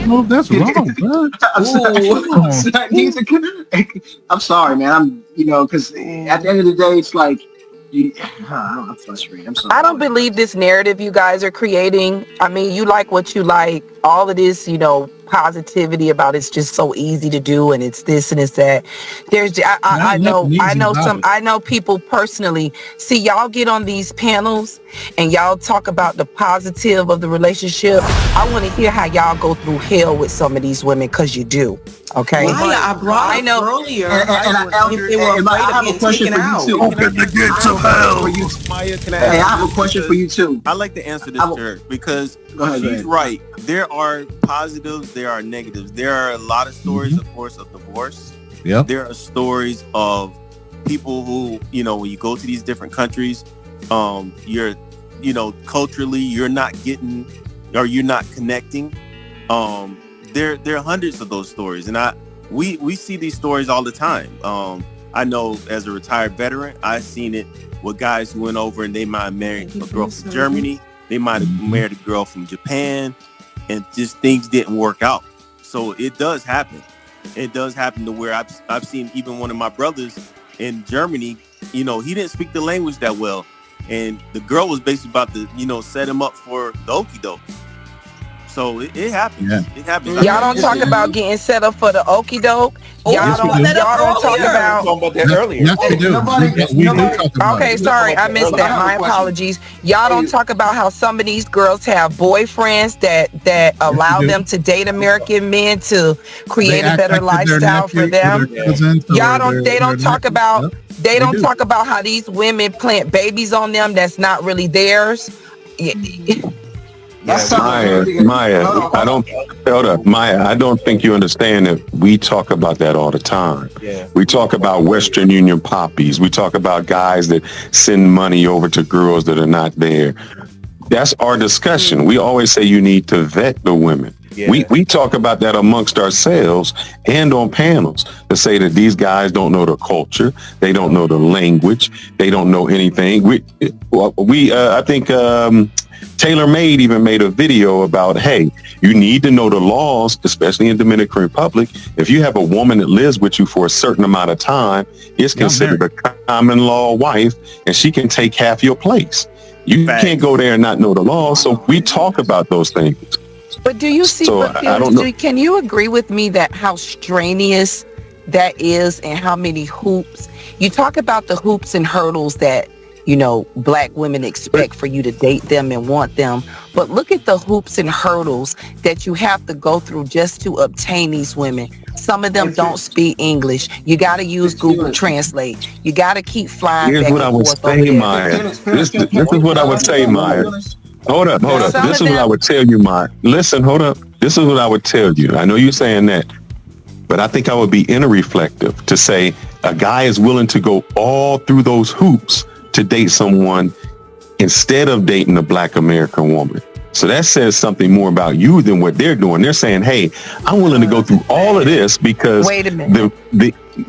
move. That's wrong, bro. I'm sorry, man. Because at the end of the day, it's like, I'm frustrated. I'm sorry. I don't believe this narrative you guys are creating. I mean, you like what you like. All of this, positivity about it's just so easy to do, and it's this and it's that. I know people personally. See, y'all get on these panels and y'all talk about the positive of the relationship. I want to hear how y'all go through hell with some of these women, because you do. Okay. I brought up earlier. I have a question for you too. Open the gates of hell. Miah, can I I have a question for you too. I like to answer this to her because she's right. There are positives, there are negatives. There are a lot of stories, of course, of divorce. Yeah. There are stories of people who, when you go to these different countries, you're, culturally, you're not getting, or you're not connecting. There are hundreds of those stories, and we see these stories all the time. I know as a retired veteran, I've seen it with guys who went over and they might have married a girl from Germany, they might have married a girl from Japan, and just things didn't work out. So it does happen. It does happen to where I've seen even one of my brothers in Germany, he didn't speak the language that well, and the girl was basically about to, set him up for the okie doke. So it happens. Yeah. It happens. Y'all don't talk about getting set up for the okie doke. Y'all don't talk about that earlier. Okay, sorry, I missed that. My apologies. Y'all don't talk about how some of these girls have boyfriends that allow them to date American men to create a better lifestyle for them. They don't talk about how these women plant babies on them that's not really theirs. Miah, I don't think you understand that we talk about that all the time. Yeah. We talk about Western Union poppies. We talk about guys that send money over to girls that are not there. That's our discussion. We always say you need to vet the women. Yeah. We talk about that amongst ourselves and on panels to say that these guys don't know the culture, they don't know the language, they don't know anything. I think Taylor Made even made a video about, hey, you need to know the laws, especially in Dominican Republic. If you have a woman that lives with you for a certain amount of time, it's considered a common law wife, and she can take half your place. You can't go there and not know the law. So we talk about those things. But do you see? So I don't know. Can you agree with me that how strenuous that is, and how many hoops? You talk about the hoops and hurdles that black women expect for you to date them and want them. But look at the hoops and hurdles that you have to go through just to obtain these women. Some of them don't speak English. You got to use Google Translate. You got to keep flying back and forth over there. Miah. This is what I would say, Miah. Hold up. This is what I would tell you, Miah. Listen, hold up. This is what I would tell you. I know you're saying that, but I think I would be inner reflective to say a guy is willing to go all through those hoops to date someone instead of dating a black American woman. So that says something more about you than what they're doing. They're saying, hey, I'm willing to go through all of this because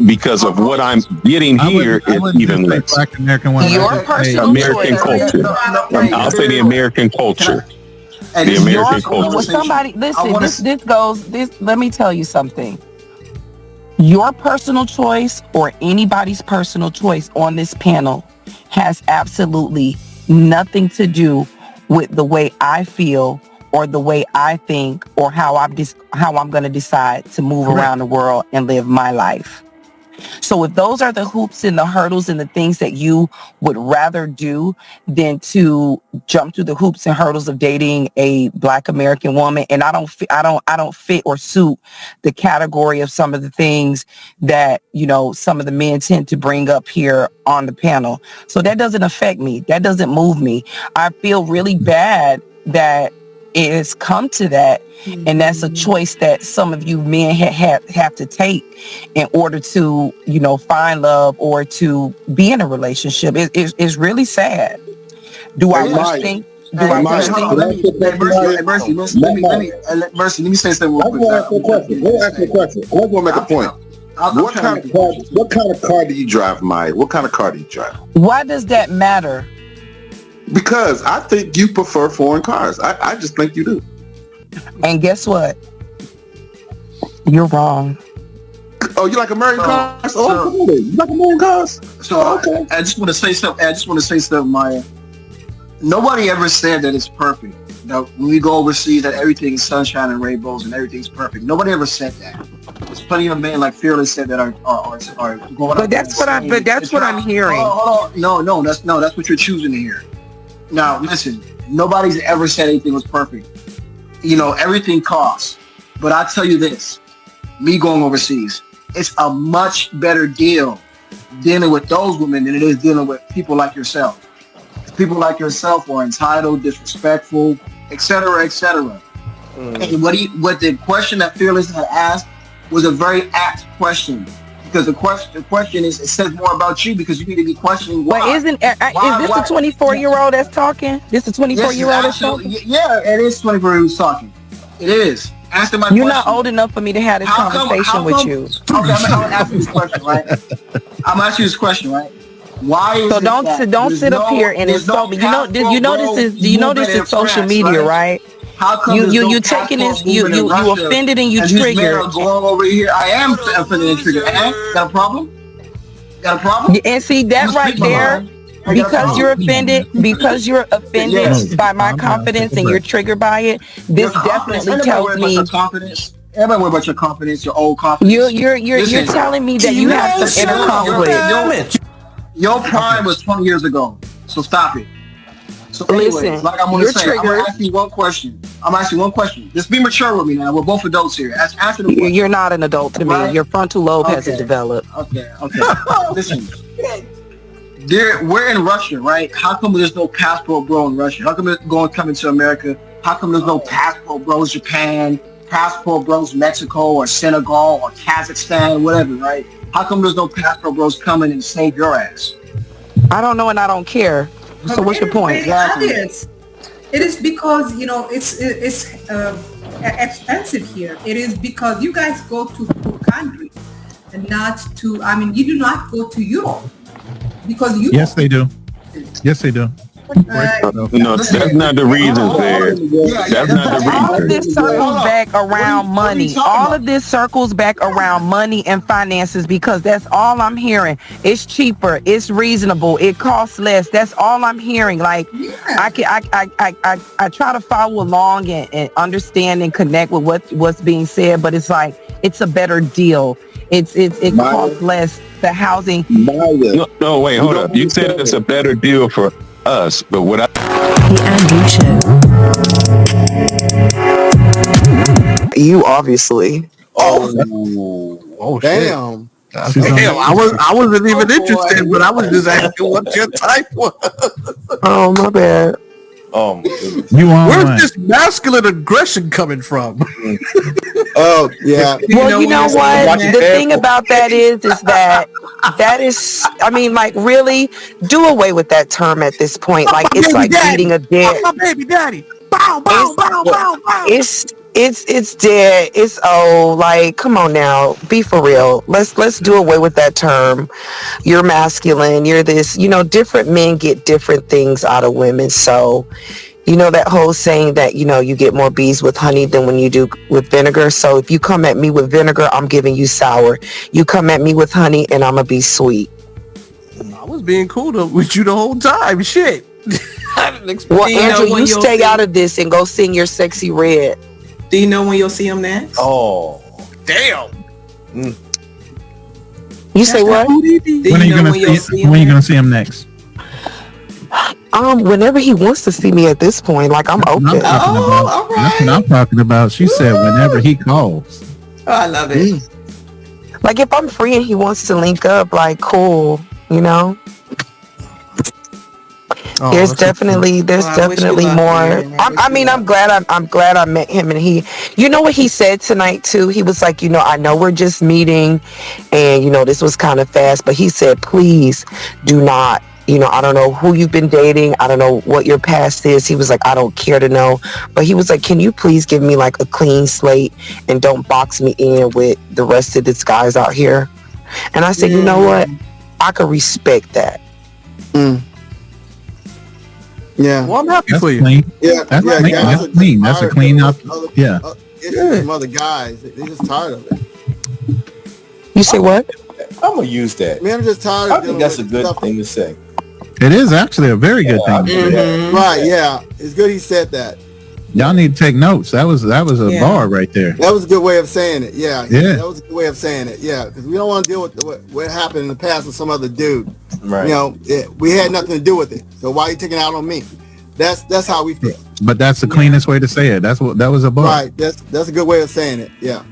because of what I'm getting here is even less. Black American woman. Your personal American culture. I'll say the American culture. The American culture. Well, somebody, listen, let me tell you something. Your personal choice or anybody's personal choice on this panel has absolutely nothing to do with the way I feel or the way I think or how I'm going to decide to move around the world and live my life. So if those are the hoops and the hurdles and the things that you would rather do than to jump through the hoops and hurdles of dating a black American woman, and I don't fit or suit the category of some of the things that, some of the men tend to bring up here on the panel. So that doesn't affect me. That doesn't move me. I feel really bad that it has come to that, and that's a choice that some of you men have to take in order to, find love or to be in a relationship. It's really sad. Mercy, let me say something real quick. Let me ask you a question. I want to make a point. What kind of car do you drive, Miah? What kind of car do you drive? Why does that matter? Because I think you prefer foreign cars. I just think you do. And guess what? You're wrong. Oh, you like American cars? You like American cars? So okay. I just want to say something. Miah. Nobody ever said that it's perfect. That when we go overseas, that everything is sunshine and rainbows and everything's perfect. Nobody ever said that. There's plenty of men like Fearless said that are going. But that's what I'm hearing. Hold on. No, that's what you're choosing to hear. Now listen, nobody's ever said anything was perfect. Everything costs. But I tell you this, me going overseas, it's a much better deal dealing with those women than it is dealing with people like yourself. People like yourself are entitled, disrespectful, etc., etc. And what the question that Fearless had asked was a very apt question, because the question is, it says more about you because you need to be questioning why. But is this a 24-year-old that's talking? This a 24-year-old that's talking? Yeah, it is 24 who's talking. It is. Answer my question. You're not old enough for me to have this conversation with you. Okay, I'm gonna ask you this question, right? I'm gonna ask you this question, right? Why is so don't sit up here and insult me. You know this is social media, right? How come you taking this? You offended and you triggered. Going over here, I am offended and triggered. Got a problem? And see that right there, because you're offended by my confidence and you're triggered by it. This definitely tells me. Everybody worry about your confidence, your old confidence. You're telling me that you have some inner conflict. Your prime was 20 years ago, so stop it. So anyways, listen, like I'm gonna say, I'm gonna ask you one question. Just be mature with me now. We're both adults here. Answer the question. You're not an adult to me. Right? Your frontal lobe hasn't developed. Okay. Listen, we're in Russia, right? How come there's no passport bro in Russia? How come it's coming to America? How come there's no passport bros Japan, passport bros Mexico or Senegal or Kazakhstan, whatever, right? How come there's no passport bros coming and save your ass? I don't know and I don't care. So what's your point? It is because it's expensive here. It is because you guys go to poor countries and not to. I mean, you do not go to Europe because you. Yes, they do. Yes, they do. No, that's not the reason, there. That's not the reason. All of this circles back around money. All of this circles back around money and finances because that's all I'm hearing. It's cheaper. It's reasonable. It costs less. That's all I'm hearing. Like I try to follow along and understand and connect with what's being said, but it's like it's a better deal. It costs less. The housing. No, wait, hold up. You said it's a better deal for us, but what The Andrew Show. You obviously. Oh damn. Damn, I wasn't even interested, but I was just asking what your type was. Oh my bad. Oh my goodness. Where's this masculine aggression coming from? Oh yeah. Well, you know what? The thing about that is that is, I mean, like, really, do away with that term at this point. Like, it's like beating a dead. My baby daddy. Bow, bow, bow, bow, bow. It's dead. It's old. Like, come on now, be for real. Let's do away with that term. You're masculine. You're this. Different men get different things out of women. So, that whole saying that you get more bees with honey than when you do with vinegar. So if you come at me with vinegar, I'm giving you sour. You come at me with honey, and I'm gonna be sweet. I was being cool with you the whole time. Shit. Well, Andrew, you stay out of this and go sing your Sexy Red. Do you know when you'll see him next? Oh, damn. You say what? When are you gonna see him next? Whenever he wants to see me at this point, like I'm open. All right. That's what I'm talking about. She said whenever he calls. Oh, I love it. Like if I'm free and he wants to link up, like cool, Oh, there's definitely more. I'm glad I met him, and he, what he said tonight too. He was like, I know we're just meeting, and this was kind of fast, but he said, please do not. I don't know who you've been dating. I don't know what your past is. He was like, I don't care to know. But he was like, can you please give me like a clean slate and don't box me in with the rest of these guys out here? And I said, you know what? I could respect that. Yeah. Well, I'm happy for you. Clean. Yeah. That's clean. That's a clean up. Yeah. issues with some other guys. They're just tired of it. You say what? I'm gonna use that. Man, I'm just tired of I think that's a good thing to say. It is actually a very good thing. Right, yeah. It's good he said that. Y'all need to take notes. That was a bar right there. That was a good way of saying it. Yeah. Yeah. That was a good way of saying it. Yeah. Because we don't want to deal with what happened in the past with some other dude. Right. You know, we had nothing to do with it. So why are you taking it out on me? That's how we feel. But that's the cleanest way to say it. That was a bar. Right. That's a good way of saying it. Yeah.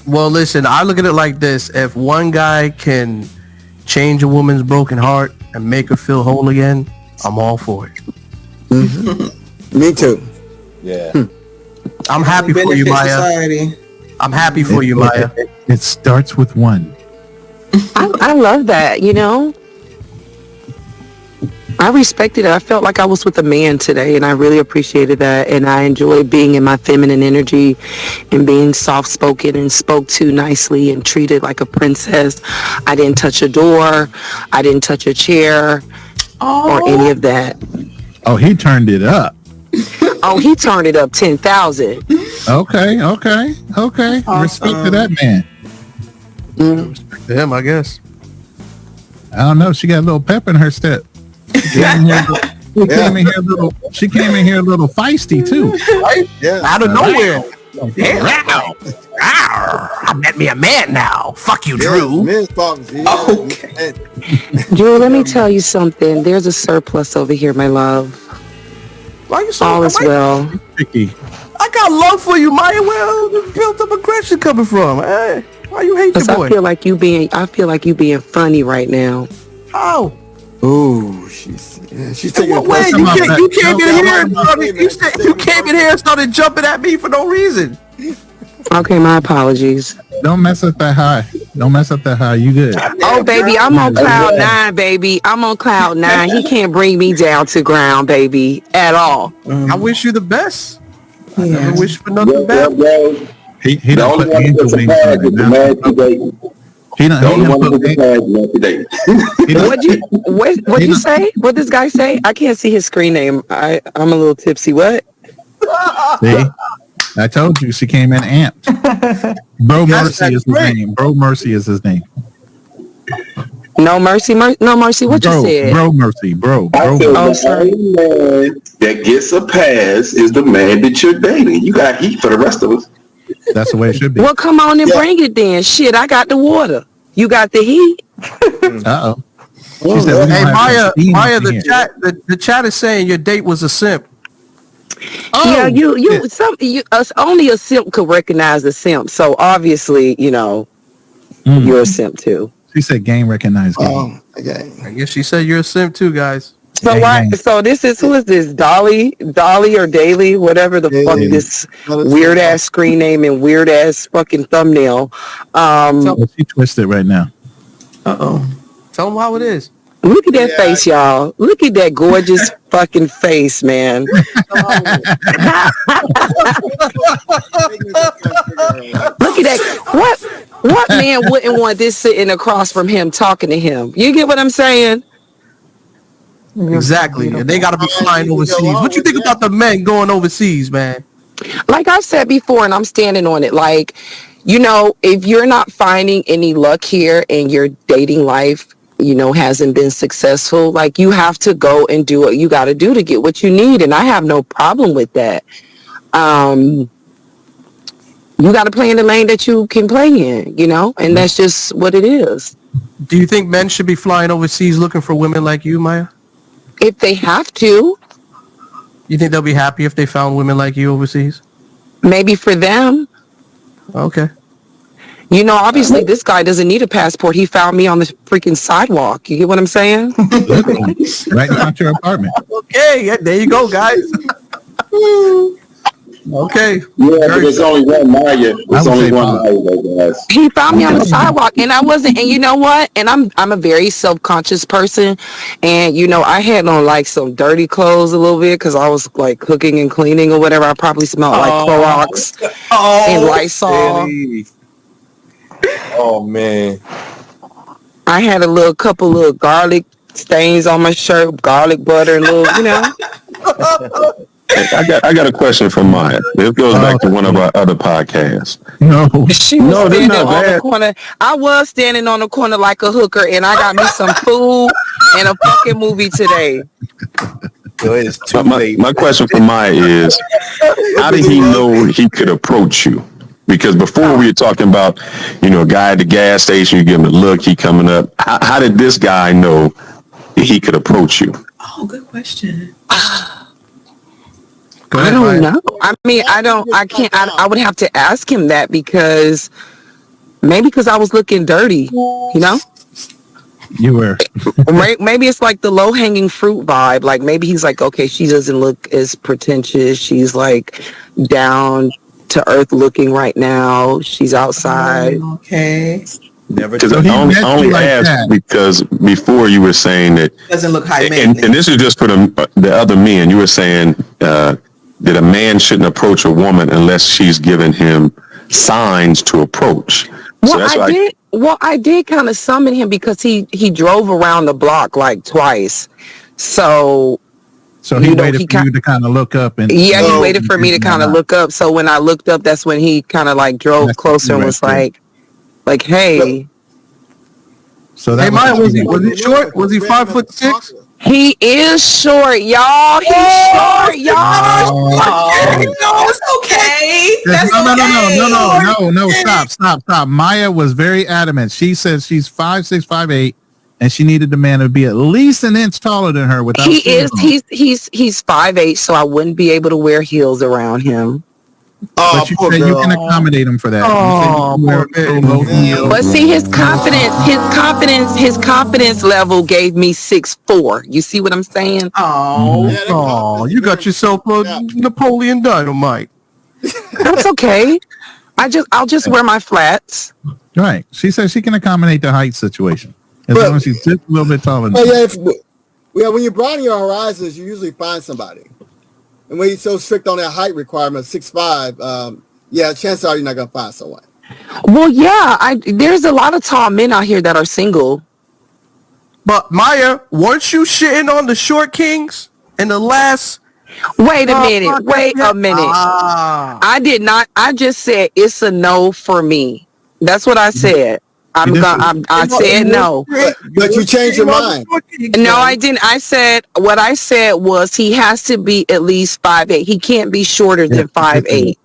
Well, listen, I look at it like this. If one guy can change a woman's broken heart and make her feel whole again, I'm all for it. Me too. Yeah. I'm happy for you, Miah. Society. I'm happy for you, Miah. It starts with one. I love that, you know. I respected it. I felt like I was with a man today, and I really appreciated that. And I enjoyed being in my feminine energy and being soft-spoken and spoke to nicely and treated like a princess. I didn't touch a door. I didn't touch a chair or any of that. Oh, he turned it up. Oh, he turned it up 10,000. Okay. Respect to that man. Respect to him, I guess. I don't know. She got a little pep in her step. She came in here a little feisty too. Right? Yeah. Out of nowhere. I met me a man now. Fuck you, Drew. Men's fault. Okay. Drew, let me tell you something. There's a surplus over here, my love. Why you so? All is well. Tricky. I got love for you, Miah. Where the built up aggression coming from? Hey, why you hate your boy? I feel like you being funny right now. How? Ooh, she's taking What way? You came in here and started jumping at me for no reason. Okay, my apologies. Don't mess up that high. You good? Oh, baby, I'm on cloud 9, baby. I'm on cloud 9. He can't bring me down to ground, baby, at all. I wish you the best. I never wish for nothing bad. He don't put angel wings on it now. What'd you say? What this guy say? I can't see his screen name. I'm a little tipsy. What? See? I told you she came in amped. Bro Mercy is his name. Bro Mercy is his name. No mercy, no mercy. What you said? Bro Mercy, bro. Oh, sorry. Man that gets a pass is the man that you're dating. You got heat for the rest of us. That's the way it should be. Well, come on and bring it then. Shit, I got the water. You got the heat. Uh-oh. Hey, Miah, the chat is saying your date was a simp. Yeah, only a simp could recognize a simp. So obviously, you're a simp too. She said game recognized game. Okay. I guess she said you're a simp too, guys. So So who is this? Dolly or Daily, whatever the fuck this weird ass screen name and weird ass fucking thumbnail. She twisted right now. Tell them how it is. Look at that face, y'all. Look at that gorgeous fucking face, man. Look at that. What man wouldn't want this sitting across from him talking to him? You get what I'm saying? Exactly. And they got to be flying overseas. What you think about the men going overseas, man? Like I've said before, and I'm standing on it, like, if you're not finding any luck here and your dating life, hasn't been successful, like, you have to go and do what you got to do to get what you need. And I have no problem with that. You got to play in the lane that you can play in, and that's just what it is. Do you think men should be flying overseas looking for women like you, Miah? If they have to. You think they'll be happy if they found women like you overseas? Maybe for them. Okay. Obviously this guy doesn't need a passport. He found me on the freaking sidewalk. You get what I'm saying? Right in front of your apartment. Okay, there you go, guys. Okay. Yeah, but there's only one Miah. There's only one Miah, guys. He found me on the sidewalk, and I wasn't. And you know what? And I'm a very self-conscious person, and I had on like some dirty clothes a little bit because I was like cooking and cleaning or whatever. I probably smelled like Clorox and Lysol. Oh man. I had a couple little garlic stains on my shirt, garlic butter, and little, I got a question for Miah. It goes back to one of our other podcasts. No, she was standing on the corner. I was standing on the corner like a hooker, and I got me some food and a fucking movie today. My question for Miah is, how did he know he could approach you? Because before we were talking about, a guy at the gas station, you give him a look, he coming up. How did this guy know that he could approach you? Oh, good question. I don't know. I mean, I would have to ask him that because I was looking dirty, You were. Maybe it's like the low hanging fruit vibe. Like maybe he's like, okay, she doesn't look as pretentious. She's like down to earth looking right now. She's outside. Okay. Never. Because I only asked because before you were saying that doesn't look high maintenance. And this is just for the other men. You were saying that a man shouldn't approach a woman unless she's given him signs to approach. So I did kind of summon him because he drove around the block like twice. So he waited for you to kind of look up and he waited for me to kind of look up. So when I looked up, that's when he kind of like drove closer and was like, hey. So that was he short? Was he 5'6"? He is short, y'all. He's short, y'all. It's okay. No. Stop. Miah was very adamant. She said she's 5'6", 5'8", and she needed the man to be at least an inch taller than her. Without he's 5'8", so I wouldn't be able to wear heels around him. But you said you can accommodate him for that. But see, his confidence level gave me 6'4". You see what I'm saying? Oh, you got yourself a Napoleon Dynamite. That's okay. I'll just wear my flats. Right. She says she can accommodate the height situation as long as she's just a little bit taller. When you broaden your horizons, you usually find somebody. And when you're so strict on that height requirement, 6'5", chances are you're not gonna find someone. Well, there's a lot of tall men out here that are single. But Miah, weren't you shitting on the short kings in the last? Wait a minute. I did not. I just said it's a no for me. That's what I said. I said no. But you changed your mind. No, I didn't. What I said was he has to be at least 5'8". He can't be shorter than 5'8".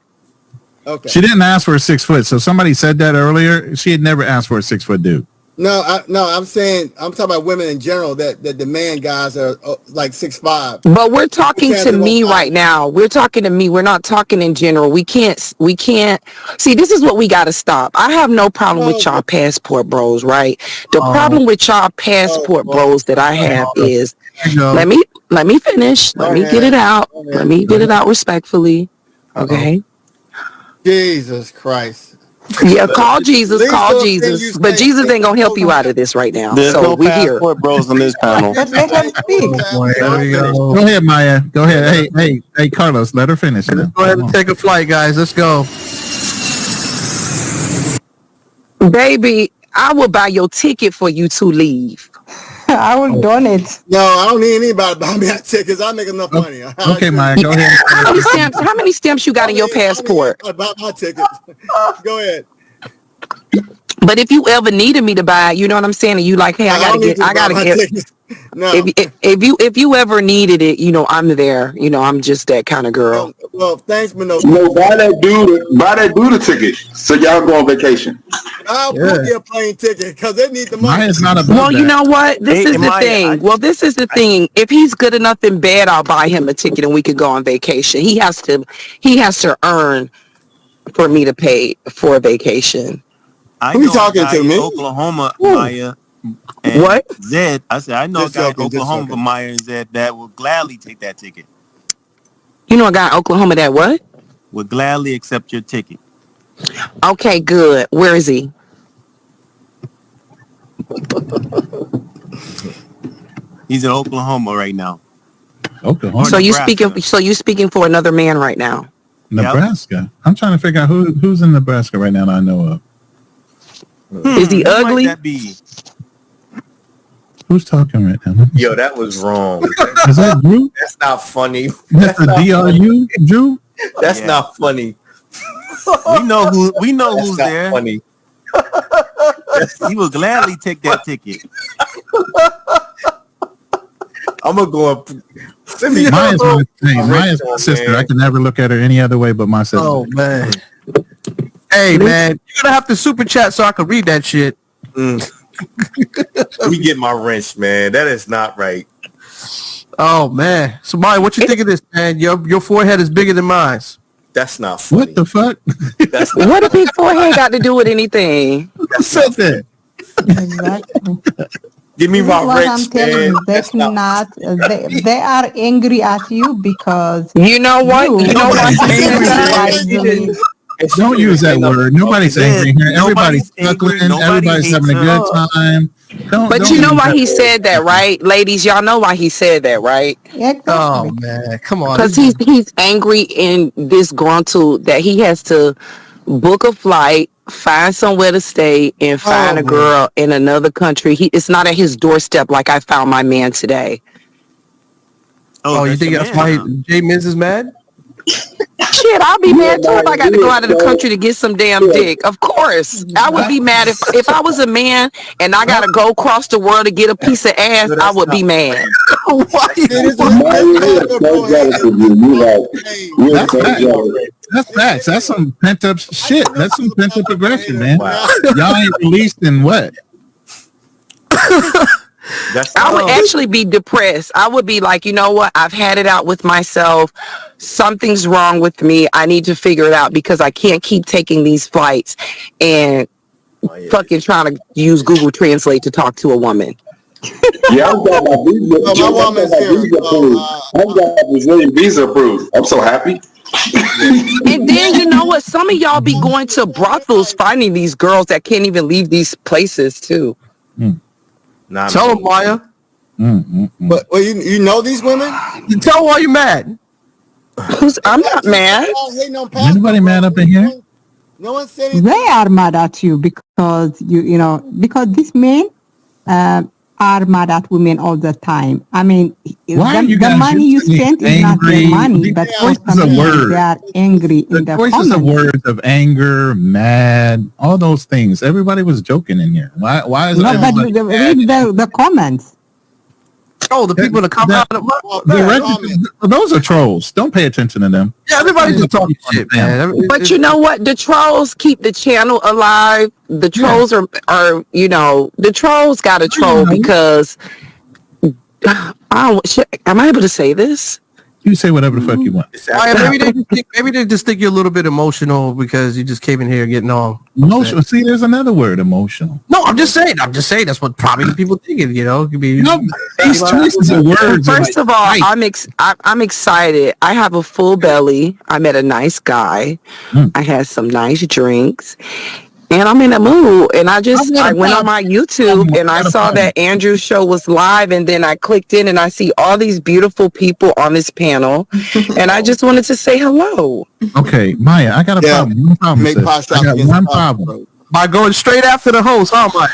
Okay. She didn't ask for a 6 foot. So somebody said that earlier. She had never asked for a 6 foot dude. No, I'm talking about women in general that demand guys that are like 6'5". But we're talking to me right now. We're talking to me. We're not talking in general. We can't see, this is what we got to stop. I have no problem with y'all passport bros, right? The problem with y'all passport bros that I have is let me finish. Let me get it out. Let me get it out respectfully. Okay. Jesus Christ. Yeah, call Jesus. But Jesus ain't gonna help you out of this right now. There's no we're here. passport bros on this panel. Go ahead, Miah. Go ahead. Hey, Carlos, let her finish. Go ahead and take a flight, guys. Let's go. Baby, I will buy your ticket for you to leave. I was doing it. No, I don't need anybody to buy me tickets. I make enough money. Okay, Miah, go ahead. How many stamps you got in your passport? About my tickets. Go ahead. But if you ever needed me to buy, you know what I'm saying? And you like, hey, I gotta get. No. If you ever needed it, I'm there. I'm just that kind of girl. Well, thanks, Mino. Buy that dude a ticket so y'all go on vacation. I'll book you a plane ticket because they need the money. Well, you know what? This is the thing. This is the thing. If he's good enough in bed, I'll buy him a ticket and we could go on vacation. He has to earn for me to pay for a vacation. Who you talking to, me? Oklahoma, Miah. And what? Zed, I said, I know a guy in Oklahoma for Miah and Zed that will gladly take that ticket. You know a guy in Oklahoma that what? Would gladly accept your ticket. Okay, good. Where is he? He's in Oklahoma right now. Oklahoma. So you speaking for another man right now? Nebraska. Yep. I'm trying to figure out who's in Nebraska right now that I know of. Is he ugly? Might that be? Who's talking right now? Yo, that was wrong. Is that Drew? That's not funny. That's the DRU, Drew? That's not funny. We know who's not there. Funny. He will gladly take that ticket. I'm gonna go up. Maya's my sister. I can never look at her any other way but my sister. Oh man. Hey man, you're gonna have to super chat so I can read that shit. Let me get my wrench, man. That is not right. Oh man. So Maya, what you think of this, man? Your forehead is bigger than mine. That's not funny. What the fuck? That's What if his forehead got to do with anything? Who said that? Exactly. Give me my What I'm wrench, telling man. you, that's not. They are angry at you because You know what? You know what? Actually, Don't use that word. Nobody's angry here. Everybody's chuckling. Everybody's having a good time. But you know why he said that, right? Ladies, y'all know why he said that, right? Oh man, come on. Because he's angry in this gruntle that he has to book a flight, find somewhere to stay, and find a girl in another country. It's not at his doorstep like I found my man today. Oh, you think that's why Jay Miz is mad? Shit, I'll be mad too if I got to go out of the country to get some damn dick. Of course. I would be mad if I was a man and I got to go across the world to get a piece of ass, I would be mad. That's facts. That's some pent up shit. That's some pent up aggression, man. Y'all ain't released in what? I would actually be depressed. I would be like, you know what? I've had it out with myself. Something's wrong with me. I need to figure it out because I can't keep taking these flights and fucking trying to use Google Translate to talk to a woman. Yeah, I've got my Brazilian visa approved. I'm so happy. And then you know what? Some of y'all be going to brothels finding these girls that can't even leave these places too. Tell them, Maya. But you know these women? Tell them why you're mad. I'm not mad. Anybody mad up in here? No one said anything. they are mad at you because because these men are mad at women all the time. I mean, the money you spent is not their money, but for some reason they are angry in the choices comments. of words of anger, mad, all those things. Everybody was joking in here. Why is No, but everybody read the comments. Oh, the people in the comments. those are trolls. Don't pay attention to them. Yeah, everybody's just talking shit, man. But you know what? The trolls keep the channel alive. The trolls are the trolls got to troll because am I able to say this? You say whatever the fuck you want. Maybe they just think you're a little bit emotional because you just came in here getting all emotional. See, there's another word, emotional. No, I'm just saying that's what probably people thinking. It could be. No, these choices of words. First of all, I'm excited. I have a full belly. I met a nice guy. I had some nice drinks. And I'm in a mood, and I went on my YouTube and I saw that Andrew's show was live, and then I clicked in and I see all these beautiful people on this panel, and I just wanted to say hello. Okay, Maya, I got a problem. One problem. I got one problem. By going straight after the host, huh, Maya?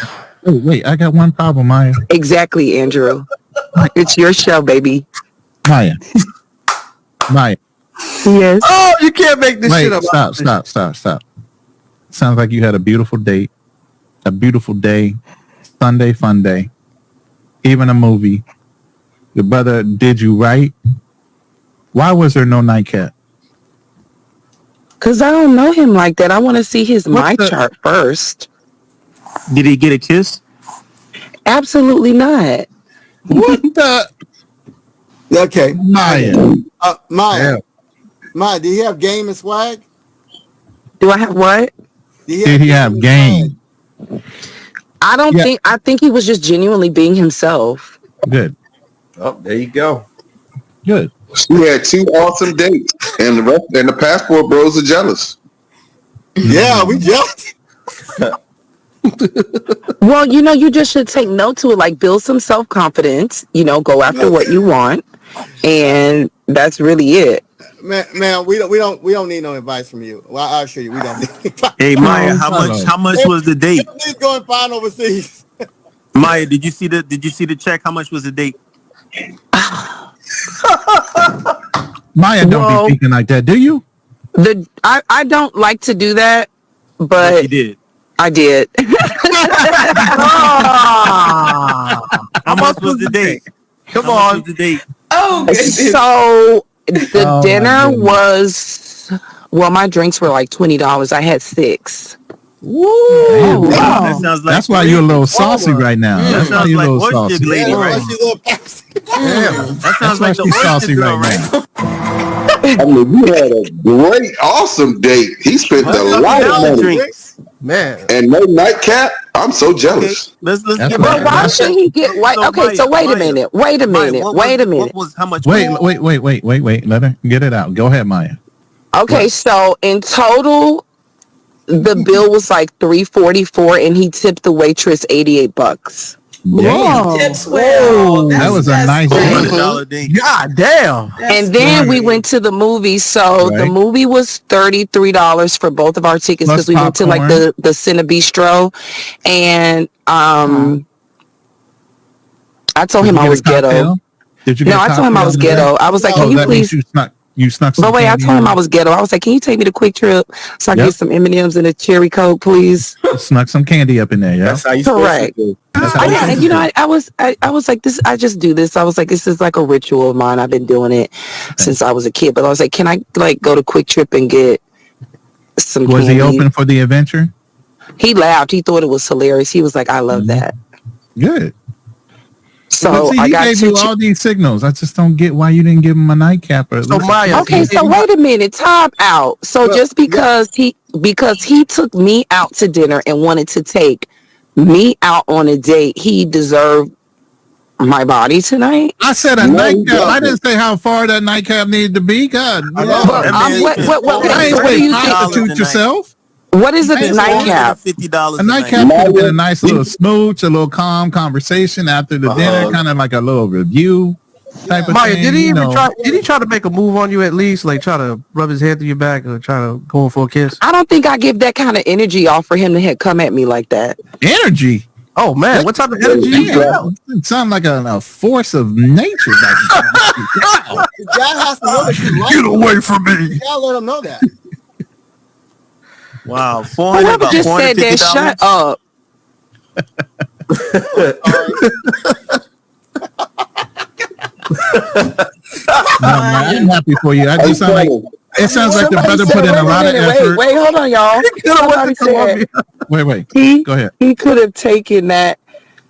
Oh, wait, I got one problem, Maya. Exactly, Andrew. It's your show, baby. Maya. Yes. Oh, you can't make this shit up. Stop. Sounds like you had a beautiful date, a beautiful day, Sunday fun day, even a movie. Your brother did you right. Why was there no nightcap? Because I don't know him like that. I want to see his mic chart first. Did he get a kiss? Absolutely not. What the? Okay. Maya. Maya, do you have game and swag? Do I have what? Did he have game? I think he was just genuinely being himself. Good. Oh, there you go. Good. She had 2 awesome dates, and the passport bros are jealous. Yeah, we jealous. Well, you just should take note to it, like build some self-confidence, go after what you want, and that's really it. Man, we don't need no advice from you. Well, I'll show you. We don't need advice. Hey, Maya, how much was the date? Please go and find overseas. Miah, did you see the check? How much was the date? Miah, don't be speaking like that, do you? I don't like to do that, but you did. I did. How much was the date? Come on. The date. Oh, goodness. So the dinner was, well, my drinks were like $20. I had 6. Woo! Wow. That sounds like that's why you're a little saucy right now. That's why sounds you're a like little worship saucy. lady, right? That sounds like the she's saucy worship girl, right now. right? I mean, you had a great, awesome date. He spent a lot of money. Drinks. Man. And no nightcap. I'm so jealous. Okay. Let's get But why should he get white? Okay, so wait a minute. Wait a minute. What was how much? Wait. Let her get it out. Go ahead, Miah. Okay, so in total, the bill was like $344, and he tipped the waitress $88. Whoa. Tips well. That was a nice day. God damn. And then we went to the movie. So the movie was $33 for both of our tickets because we went to like the Cine Bistro. And I told him I was ghetto. Did you? No, I told him I was ghetto. I was like, can you please? You snuck some. But wait, I told him I was ghetto. I was like, can you take me to Quick Trip so I can get some M&Ms and a cherry Coke, please? Snuck some candy up in there, yeah. That's how you Correct. And you know, I was like, this. I just do this. I was like, this is like a ritual of mine. I've been doing it since I was a kid. But I was like, can I like go to Quick Trip and get some? Was candy? he open for the adventure? He laughed. He thought it was hilarious. He was like, I love that. Good. So see, I got gave you all these signals. I just don't get why you didn't give him a nightcap. Okay, so wait a minute. Time out. So just because he took me out to dinner and wanted to take me out on a date, he deserved my body tonight. I said a nightcap. I didn't say how far that nightcap needed to be. God, prostitute yourself. What is a nightcap? $50. A nightcap could have been a nice little smooch, a little calm conversation after the dinner, kind of like a little review type of Miah, thing. did he try to make a move on you at least? Like try to rub his head through your back or try to go in for a kiss? I don't think I give that kind of energy off for him to come at me like that. Energy? Oh man, what type of energy you got? It sounds like a force of nature. The guy has to know that you like Get away from me. You gotta let him know that. Wow, whoever just said that, shut up. I'm happy for you. I just sound like it sounds like the brother put in a lot of effort. Wait, hold on, y'all. Wait. Go ahead. He could have taken that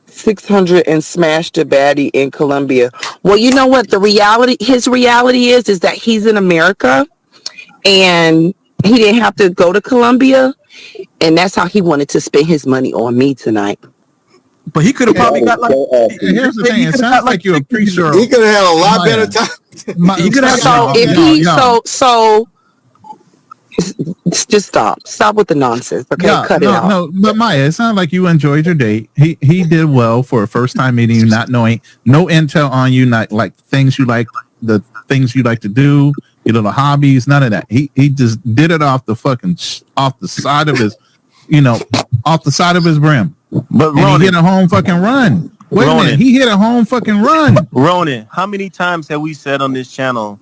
600 and smashed a baddie in Colombia. Well, you know what? His reality is that he's in America and he didn't have to go to Colombia, and that's how he wanted to spend his money on me tonight. But he could have probably got like. Here's the thing. It sounds like you're pretty sure he could have had a lot better time. He could have. So just stop with the nonsense. Okay, cut it out. No, but Miah, it sounds like you enjoyed your date. He did well for a first time meeting you, not knowing no intel on you, not like things you like, the things you like to do, your little hobbies, none of that. He just did it off the side of his, off the side of his brim. But Ronan, he hit a home fucking run. Wait a minute, he hit a home fucking run. Ronan, how many times have we said on this channel,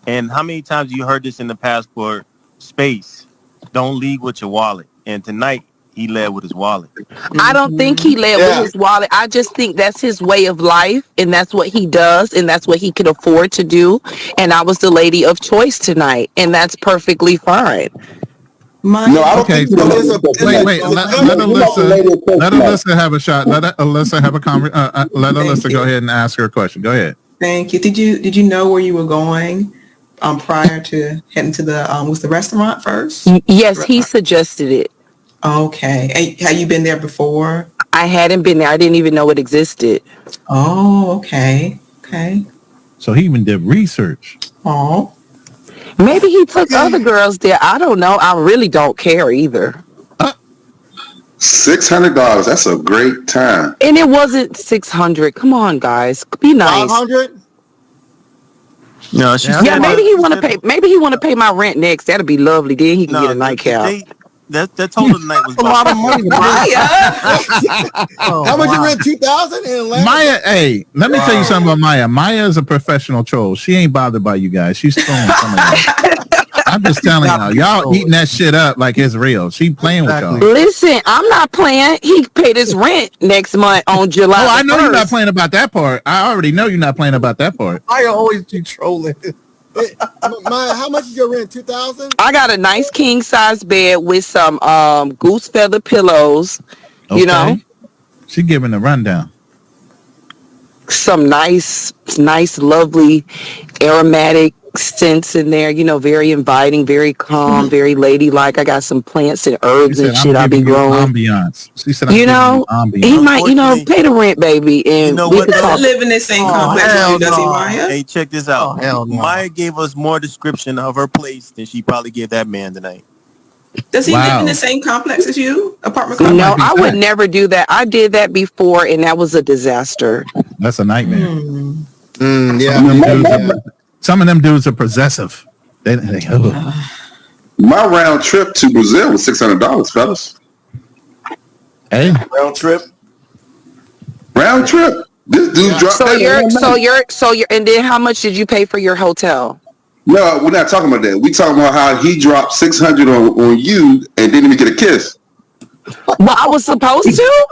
and how many times you heard this in the passport space? Don't lead with your wallet. And tonight he led with his wallet. I don't think he led with his wallet. I just think that's his way of life, and that's what he does, and that's what he could afford to do. And I was the lady of choice tonight, and that's perfectly fine. No, I don't think wait. Let Alyssa have a shot. Let Alyssa have a let Alyssa go ahead and ask her a question. Go ahead. Thank you. Did you know where you were going prior to heading to was the restaurant first? Yes, he suggested it. Okay. Have you been there before? I hadn't been there. I didn't even know it existed. Oh, okay. Okay. So he even did research. Oh. Maybe he took other girls there. I don't know. I really don't care either. $600. That's a great time. And it wasn't $600. Come on, guys. Be nice. $500? No, maybe he want to pay. Maybe he want to pay my rent next. That'd be lovely. Then he can get a nightcap. That total tonight was a lot of money. How much you rent? 2,000 in Atlanta? Maya, hey, let me tell you something about Maya. Maya is a professional troll. She ain't bothered by you guys. She's throwing some of y'all. I'm just telling y'all eating that shit up like it's real. She playing with y'all. Listen, I'm not playing. He paid his rent next month on July. Oh, I know you're not playing about that part. I already know you're not playing about that part. I always be trolling. Maya, how much is your rent? 2,000? I got a nice king size bed with some goose feather pillows. Okay. You know, she giving the rundown. Some nice, lovely aromatic scents in there. You know, very inviting, very calm, very ladylike. I got some plants and herbs and shit I be growing. Ambiance. She said, you know, he might, pay the rent, baby, and we what? Doesn't live in the same complex as you, does he, Maya? Hey, check this out. Hell no. Maya gave us more description of her place than she probably gave that man tonight. Does he live in the same complex as you? Apartment complex? No, I would never do that. I did that before, and that was a disaster. That's a nightmare. Yeah. Some of them dudes are possessive. My round trip to Brazil was $600, fellas. Hey, round trip. This dude dropped. So you're, and then how much did you pay for your hotel? No, we're not talking about that. We talking about how he dropped $600 on you and didn't even get a kiss. Well, I was supposed to.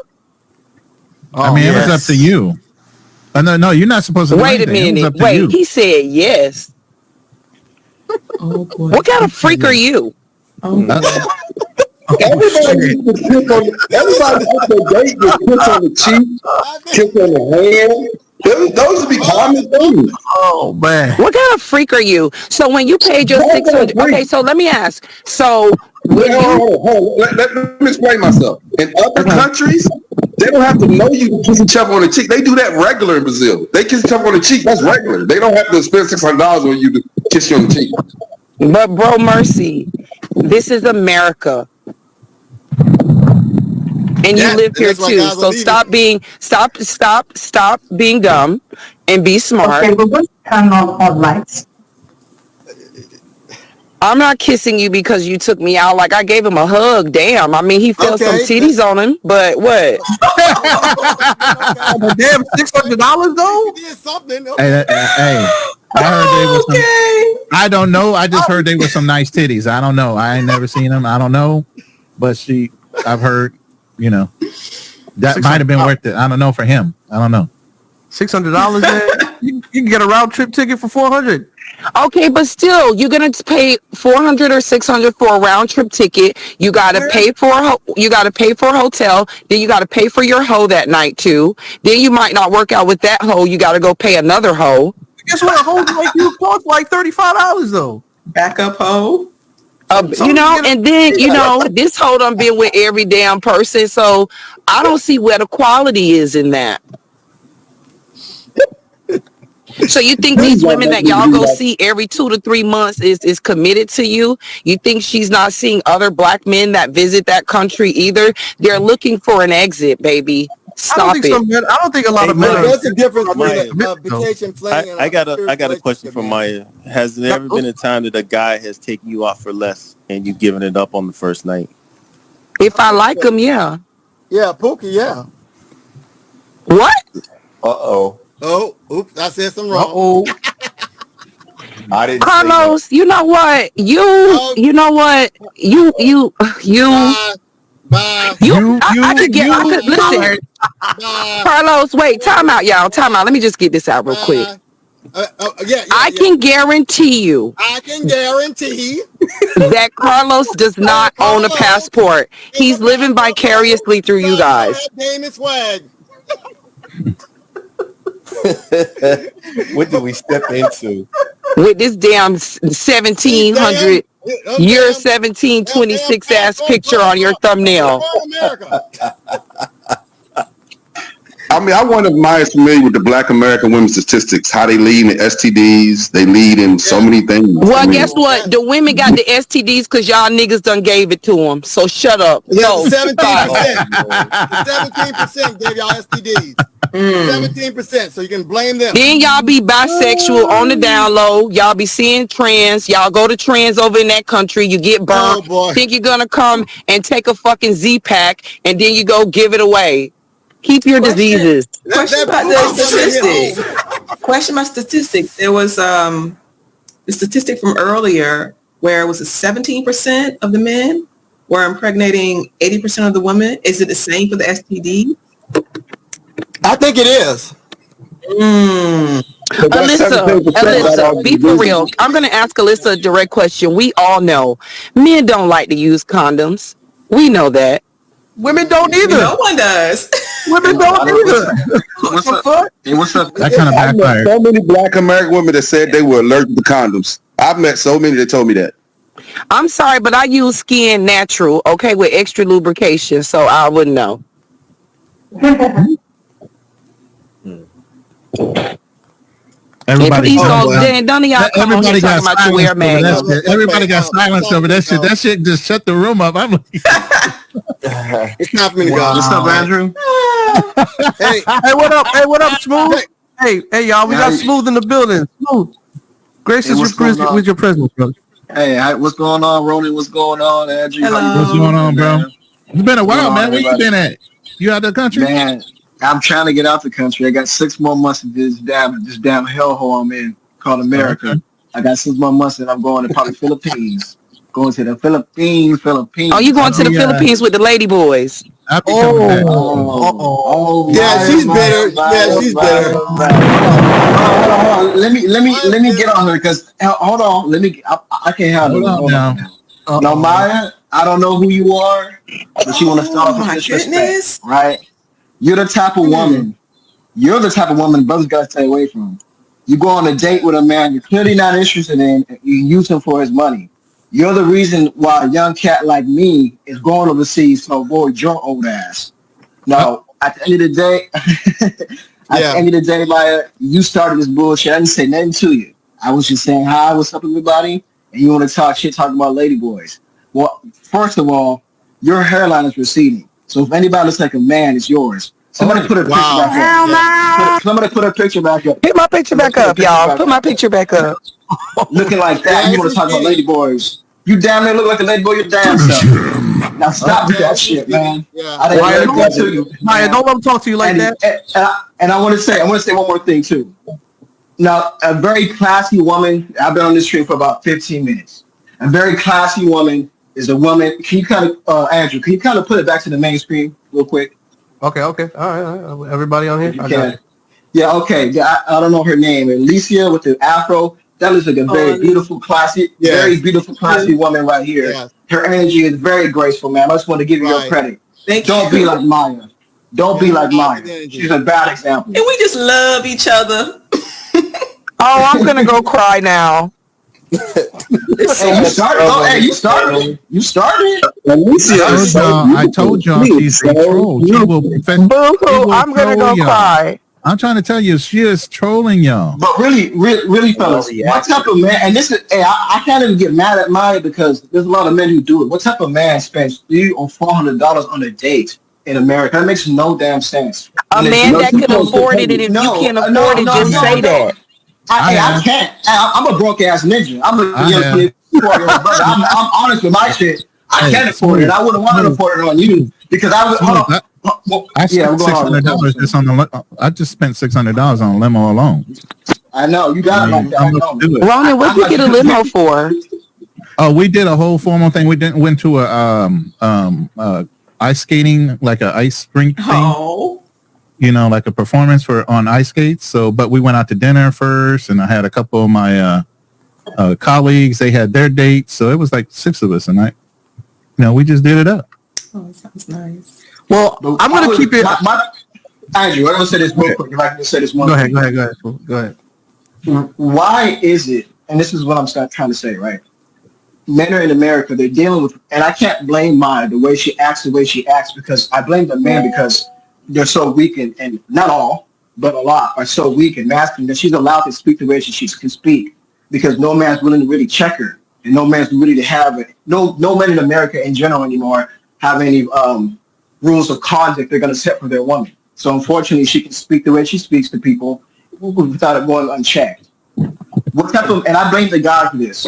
I mean, it was up to you. No, you're not supposed to. Wait a minute. Wait, he said yes. Oh boy. What kind of freak are you? Everybody gets a date with kiss on the cheek, kiss on the hand. Those would be common things. Oh man. What kind of freak are you? So when you paid your $600, okay, so let me ask. So let me explain myself. In other countries, they don't have to know you to kiss each other on the cheek. They do that regular in Brazil. They kiss each other on the cheek. That's regular. They don't have to spend $600 on you to kiss you on the cheek. But bro, mercy, this is America. And you live here too. So stop being dumb and be smart. Okay, but let's turn on all lights. I'm not kissing you because you took me out. Like I gave him a hug. Damn. I mean, he felt some titties on him, but what? Damn, $600 though. Did something. Hey, I heard they were some, I don't know. I just heard they were some nice titties. I don't know. I ain't never seen them. I don't know, but I've heard. You know, that might have been worth it. I don't know for him. I don't know. $600, man. You can get a round trip ticket for $400. Okay, but still, you're gonna pay $400 or $600 for a round trip ticket. You gotta pay for a hotel. Then you gotta pay for your hoe that night too. Then you might not work out with that hoe. You gotta go pay another hoe. Guess what? A hoe like you cost like $35 though. Backup hoe. You know, and then this hoe done been with every damn person. So I don't see where the quality is in that. So you think these women that y'all go see every 2 to 3 months is committed to you? You think she's not seeing other black men that visit that country either? They're looking for an exit, baby. Stop it. I don't think a lot of men. What's the difference between vacation planning and I got a question for Maya. Has there ever been a time that a guy has taken you out for less and you given it up on the first night? If I like him, yeah. Yeah, Pookie, yeah. What? Uh-oh. Oh, oops, I said something wrong. I didn't. Carlos, you know what? You know what? Listen. Carlos, wait, time out, y'all. Time out. Let me just get this out real quick. I can guarantee you. That Carlos does not own a passport. He's living vicariously through you guys. What did we step into? With this damn 1700 year 1726 ass picture on your thumbnail. I mean, I wonder if Maya's familiar with the Black American women statistics, how they lead in STDs, they lead in so many things. Well, guess what? The women got the STDs because y'all niggas done gave it to them. So shut up. Yeah, 17%. 17% gave y'all STDs. 17%. So you can blame them. Then y'all be bisexual on the down low. Y'all be seeing trans. Y'all go to trans over in that country. You get burned. Think you're gonna come and take a fucking Z-Pack and then you go give it away. Keep your diseases. Question about the statistics. Question about statistics. There was the statistic from earlier where it was 17% of the men were impregnating 80% of the women. Is it the same for the STD? I think it is. Alyssa, be for real. I'm going to ask Alyssa a direct question. We all know men don't like to use condoms. We know that. Women don't either. No one does. Women don't either. What's up? Hey, what's up? That kind of I met backfired. so many black American women that said they were allergic to condoms. I've met so many that told me that. I'm sorry, but I use Skin Natural, okay, with extra lubrication, so I wouldn't know. Everybody, none of y'all come on here talking about you wear magnums. Everybody got silence over that shit. That shit just shut the room up. I'm like, it's time for me to go. What's up, Andrew? Hey, what up? Hey, what up, Smooth? Hey, y'all, we got Smooth in the building. Smooth. Grace is with your presence, bro. Hey, what's going on, Ronan? What's going on, Andrew? What's going on, bro? It's been a while, man. Where you been at? You out of the country? Man, I'm trying to get out the country. I got 6 more months of this damn hellhole I'm in called America. Okay. I got 6 more months and I'm going to probably Philippines. Going to the Philippines. Oh, you going to the Philippines with the lady boys? Yeah, she's bitter. Yeah, she's bitter. Let me get on her because hold on. I can't handle it. Now, Miah, I don't know who you are, but you want to start off with disrespect, right? You're the type of woman. You're the type of woman brothers got to stay away from. You go on a date with a man you're clearly not interested in. You use him for his money. You're the reason why a young cat like me is going overseas to avoid your old ass. Now, at the end of the day, Miah, you started this bullshit. I didn't say nothing to you. I was just saying hi, what's up, everybody, and you want to talk shit, talking about lady boys. Well, first of all, your hairline is receding. So if anybody looks like a man, it's yours. Somebody put a picture back up. Somebody put a picture back up. Put my picture back up, y'all. Put my picture back up. Looking like that, you want to talk about lady boys. You damn near look like a lady boy your damn self. Now stop with that shit, man. I didn't get to you. Maya, don't let him talk to you like that. And I want to say one more thing too. Now, a very classy woman, I've been on this stream for about 15 minutes. A very classy woman is a woman. Can you kind of, Andrew, can you kind of put it back to the main screen real quick? Okay. All right. Everybody on here? Yeah, okay. I don't know her name. Alicia with the afro. That looks like a very beautiful, classy, very beautiful, classy woman right here. Yeah. Her energy is very graceful, man. I just want to give you your credit. Don't be like Miah. Don't be like Miah. She's a bad example. And we just love each other. Oh, I'm going to go cry now. Hey, you started. You started. I told y'all she's a troll. I'm going to go cry. I'm trying to tell you, she is trolling y'all. But really, fellas, what type of man? And this is, I can't even get mad at Miah because there's a lot of men who do it. What type of man spends $300 or $400 on a date in America? That makes no damn sense. A man that can afford it, and if you can't afford it, just say that. I can't. I'm a broke ass ninja. I'm a young kid. I'm honest with my shit. I can't afford it. I wouldn't want to afford it on you because I was. I spent $600 just on the. I just spent $600 on limo alone. I know you got it like that. Ronan, what did you get a limo for? Oh, we did a whole formal thing. We went to a ice skating, like a ice rink thing. Oh. You know, like a performance on ice skates. So, but we went out to dinner first, and I had a couple of my colleagues. They had their dates, so it was like 6 of us, and we just did it up. Oh, that sounds nice. Well, I'm going to keep it. Andrew, I'm going to say this real quick. If I can just say this one. Go ahead. Why is it, and this is what I'm trying to say, right? Men are in America, they're dealing with, and I can't blame Miah the way she acts, because I blame the man because they're so weak and not all, but a lot are so weak and masculine that she's allowed to speak the way she can speak because no man's willing to really check her and no man's willing to have it. No men in America in general anymore have any rules of conduct they're going to set for their woman. So unfortunately, she can speak the way she speaks to people without it going unchecked. What type of? And I blame the guy for this.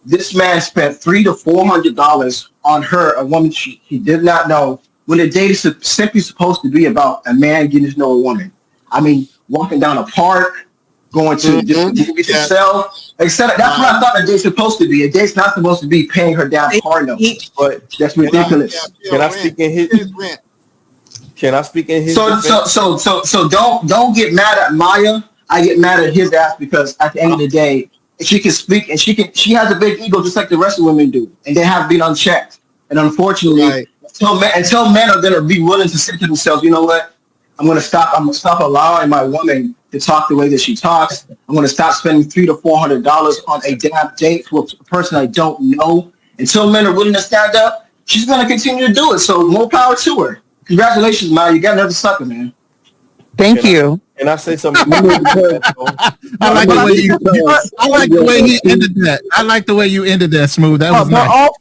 This man spent $300 to $400 on her, a woman he did not know. When a date is simply supposed to be about a man getting to know a woman. I mean, walking down a park, going to just movies himself, etc. That's what I thought a date's supposed to be. A date's not supposed to be paying her down car notes, but that's ridiculous. Can I speak in his? Can I speak in his? So don't get mad at Miah. I get mad at his ass because at the end of the day, she can speak and she has a big ego just like the rest of women do, and they have been unchecked. And unfortunately, until men are gonna be willing to say to themselves, you know what? I'm gonna stop allowing my woman to talk the way that she talks. I'm gonna stop spending $300 to $400 on a damn date with a person I don't know. Until men are willing to stand up, she's gonna continue to do it. So more power to her. Congratulations, Miah. You got another sucker, man. Thank you. And I say something. I like the way he ended that. I like the way you ended that, Smooth. That was nice. All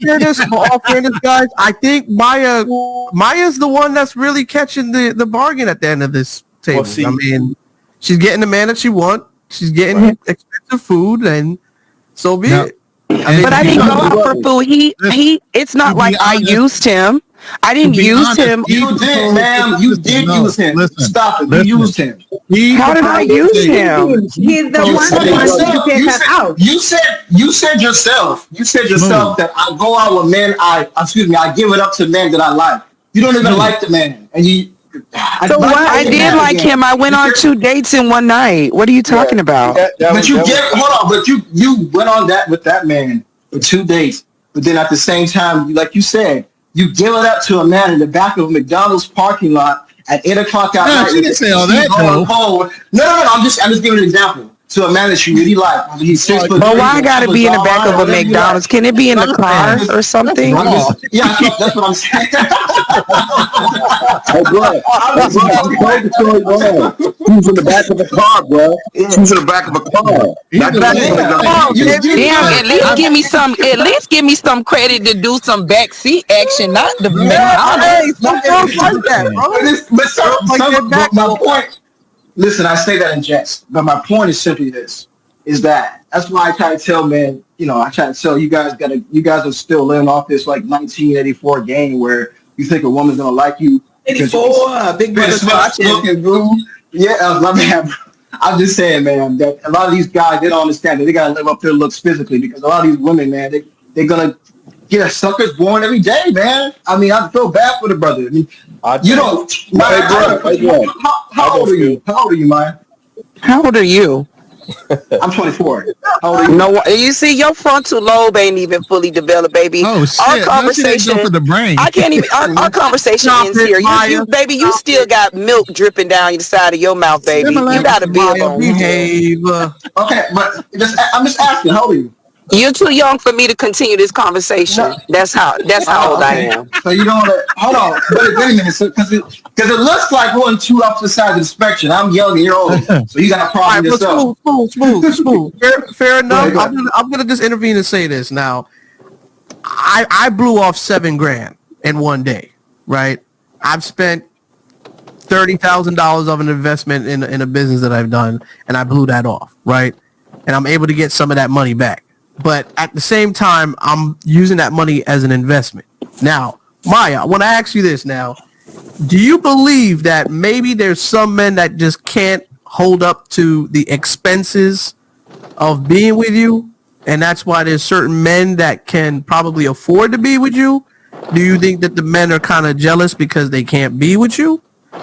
fairness, guys, I think Maya's the one that's really catching the bargain at the end of this table. Well, I mean, she's getting the man that she wants. She's getting expensive food, and so be it. But I didn't go out for food. It's not like I used him. I didn't use him. You did, ma'am. You did use him. Stop it. You used him. How did I use him? He's the one who get that out. You said yourself that I go out with men. I give it up to men that I like. You don't even like the man, and you. I did like him. I went on 2 dates in one night. What are you talking about? But you went on that with that man for 2 dates. But then at the same time, like you said, you give it up to a man in the back of a McDonald's parking lot at 8 o'clock at night. She didn't say all that, though. No. I'm just giving an example to a man that you really like. He's 6 foot. But why got to be in the back of a McDonald's? Can it be in the car or something? Yeah, that's what I'm saying. Hey, bro. Who's in the back of the car, bro? Who's in the back of a car? Damn, at least give me some credit to do some backseat action, not the McDonald's. But my point. Listen, I say that in jest, but my point is simply this: is that's why I try to tell men. I try to tell you guys are still living off this like 1984 game where you think a woman's gonna like you. 84, Big Brother's watching. Yeah, I'm just saying, man, that a lot of these guys, they don't understand that they gotta live up their looks physically because a lot of these women, man, they're gonna get suckers born every day, man. I mean, I feel bad for the brother. I mean, how old are you? How old are you, Miah? How old are you? I'm 24. How old are you? No, you see, your frontal lobe ain't even fully developed, baby. Oh shit! Our conversation for the brain. I can't even. Our conversation ends here. You still got milk dripping down the side of your mouth, baby. You got to behave. Okay, but I'm just asking. How old are you? You're too young for me to continue this conversation. That's how old I am. So you don't hold on. Wait a minute, because it looks like we're on two opposite sides of the spectrum. I'm young and you're old, so you got a problem yourself. Smooth. Fair enough. I'm gonna just intervene and say this now. I blew off $7,000 in one day. Right. I've spent $30,000 of an investment in a business that I've done, and I blew that off. Right. And I'm able to get some of that money back. But at the same time, I'm using that money as an investment. Now, Miah, I want to ask you this now. Do you believe that maybe there's some men that just can't hold up to the expenses of being with you? And that's why there's certain men that can probably afford to be with you? Do you think that the men are kind of jealous because they can't be with you? They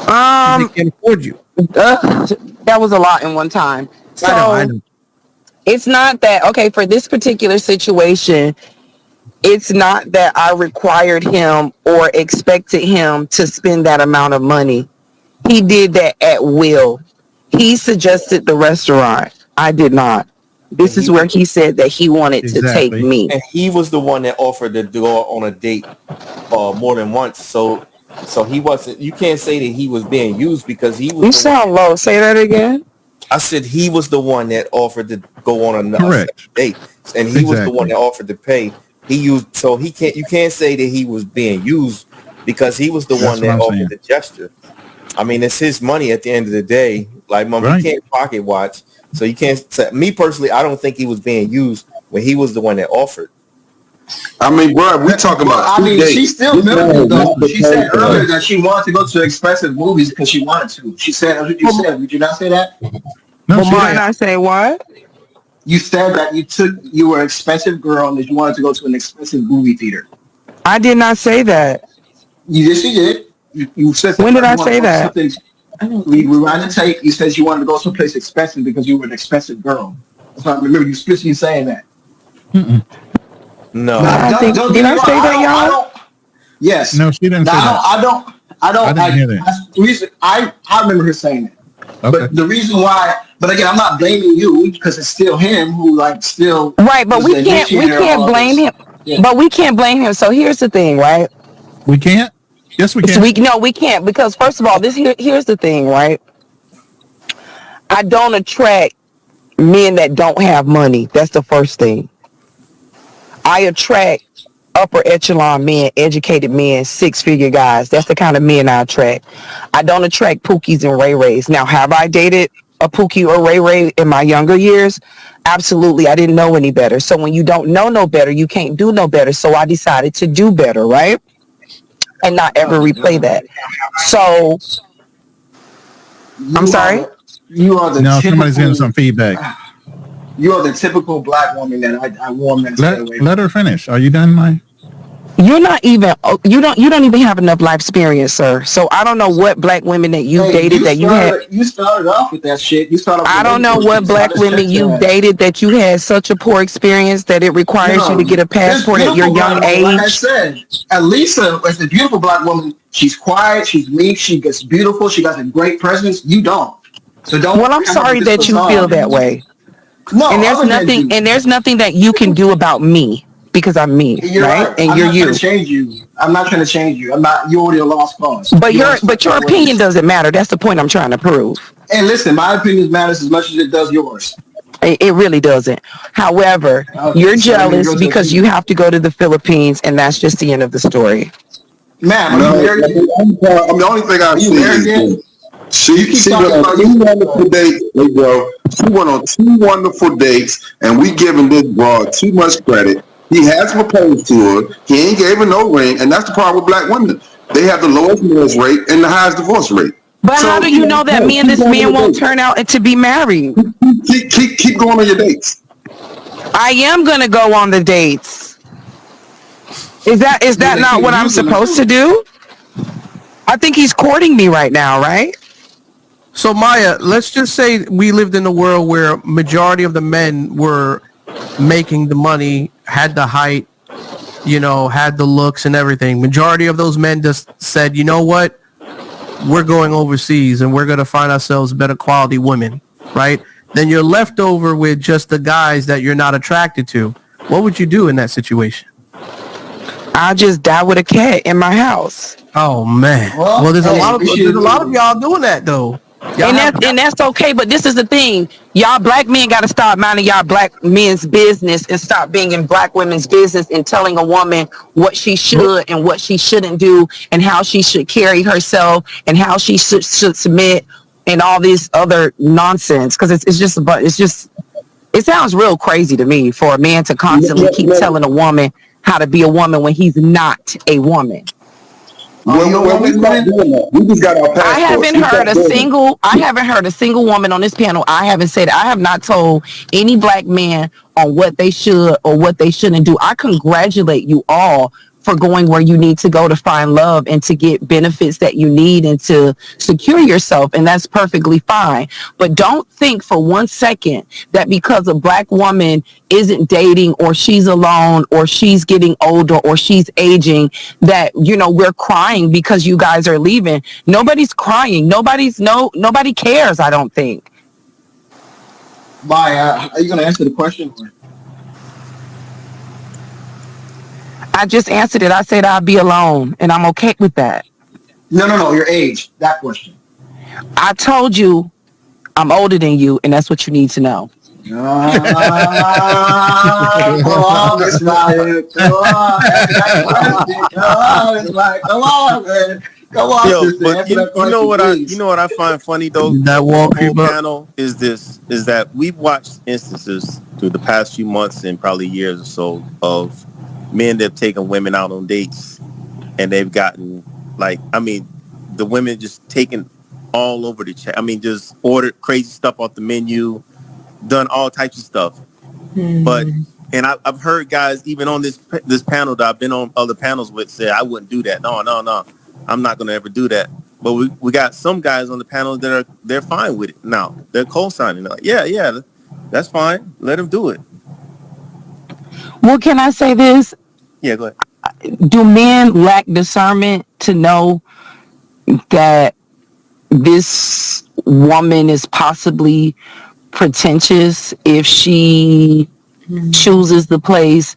can't afford you. That was a lot in one time. So, I know. It's not that, okay, for this particular situation, it's not that I required him or expected him to spend that amount of money. He did that at will. He suggested the restaurant. I did not. This is where he said that he wanted to take me. And he was the one that offered to go on a date more than once. So he wasn't, you can't say that he was being used because he was. You sound low. Say that again. I said he was the one that offered to go on another date, and he was the one that offered to pay. He used, so he can't. You can't say that he was being used because he was the one that offered the gesture. I mean, it's his money at the end of the day. Like, mom, you can't pocket watch, so you can't. Me personally, I don't think he was being used when he was the one that offered. I mean, bro, we talking about. I mean, she still milked though. She said earlier that she wanted to go to expensive movies because she wanted to. She said, "What you said? Did you not say that?" No, she did not say what? You said that you were an expensive girl and that you wanted to go to an expensive movie theater. I did not say that. Yes, you did. You said. When did I say that? We ran the tape. You said you wanted to go someplace expensive because you were an expensive girl. So I remember you explicitly saying that. No. Did I say that, y'all? Yes. No, she didn't say that. I didn't hear that. The reason I remember her saying that. Okay. But the reason why, but again, I'm not blaming you because it's still him who still right. But we can't blame him. Yeah. But we can't blame him. So here's the thing, right? We can't. Yes, we can. No, we can't because first of all, here's the thing, right? I don't attract men that don't have money. That's the first thing. I attract upper echelon men, educated men, 6-figure guys. That's the kind of men I attract. I don't attract Pookies and Ray Rays. Now, have I dated a Pookie or Ray Ray in my younger years? Absolutely. I didn't know any better. So when you don't know no better, you can't do no better. So I decided to do better, right? And not ever replay that. So, I'm sorry? You are the somebody's getting some feedback. You are the typical black woman that I warn men to stay away from. Let her finish. Are you done, Mike? You're not even. You don't even have enough life experience, sir. So I don't know what black women that you dated that you had. You started off with that shit. I don't know what black women you dated that you had such a poor experience that it requires you to get a passport at your young age. Like I said, Elisa is a beautiful black woman. She's quiet. She's meek. She gets beautiful. She got a great presence. You don't. So don't. Well, I'm sorry that you feel that way. No, and there's nothing that you can do about me because I'm me, right? And you're you. I'm not trying to change you. I'm not. You're already a lost cause. But your opinion doesn't matter. That's the point I'm trying to prove. And listen, my opinion matters as much as it does yours. It really doesn't. However, you're jealous because you have to go to the Philippines, and that's just the end of the story. Ma'am, the only thing I've seen is she went on 2 wonderful dates, bro. She went on 2 wonderful dates, and we giving this broad too much credit. He has proposed to her. He ain't gave her no ring, and that's the problem with black women. They have the lowest marriage rate and the highest divorce rate. But how do you know that this man won't turn out to be married? Keep going on your dates. I am gonna go on the dates. Is that not what I'm supposed to do? I think he's courting me right now, right? So Miah, let's just say we lived in a world where majority of the men were making the money, had the height, had the looks and everything. Majority of those men just said, you know what? We're going overseas and we're going to find ourselves better quality women, right? Then you're left over with just the guys that you're not attracted to. What would you do in that situation? I'll just die with a cat in my house. Oh man. Well, there's a lot of y'all doing that though. And that's okay, but this is the thing. Y'all black men got to start minding y'all black men's business and stop being in black women's business and telling a woman what she should and what she shouldn't do and how she should carry herself and how she should submit and all this other nonsense. Because it sounds real crazy to me for a man to constantly keep telling a woman how to be a woman when he's not a woman. We just got our passports. I haven't heard a single woman on this panel. I have not told any black man on what they should or what they shouldn't do. I congratulate you all for going where you need to go to find love and to get benefits that you need and to secure yourself. And that's perfectly fine. But don't think for 1 second that because a black woman isn't dating or she's alone or she's getting older or she's aging that, we're crying because you guys are leaving. Nobody's crying. Nobody cares, I don't think. Miah, are you going to answer the question? I just answered it. I said I'll be alone, and I'm okay with that. No, your age. That question. I told you I'm older than you, and that's what you need to know. Come on, Miss Miah. Come on. Come on, man. Come on, Yo, sister. but Answer that you know question, what please. I find funny though. That wall The whole creep up. panel is that we've watched instances through the past few months and probably years or so of men that have taken women out on dates, and they've gotten the women just taken all over the chat. I mean, just ordered crazy stuff off the menu, done all types of stuff. But and I've heard guys even on this panel that I've been on other panels with say I wouldn't do that. No, I'm not gonna ever do that. But we got some guys on the panel that they're fine with it now. They're co-signing. They're like, yeah, that's fine. Let them do it. Well, can I say this? Yeah, go ahead. Do men lack discernment to know that this woman is possibly pretentious if she chooses the place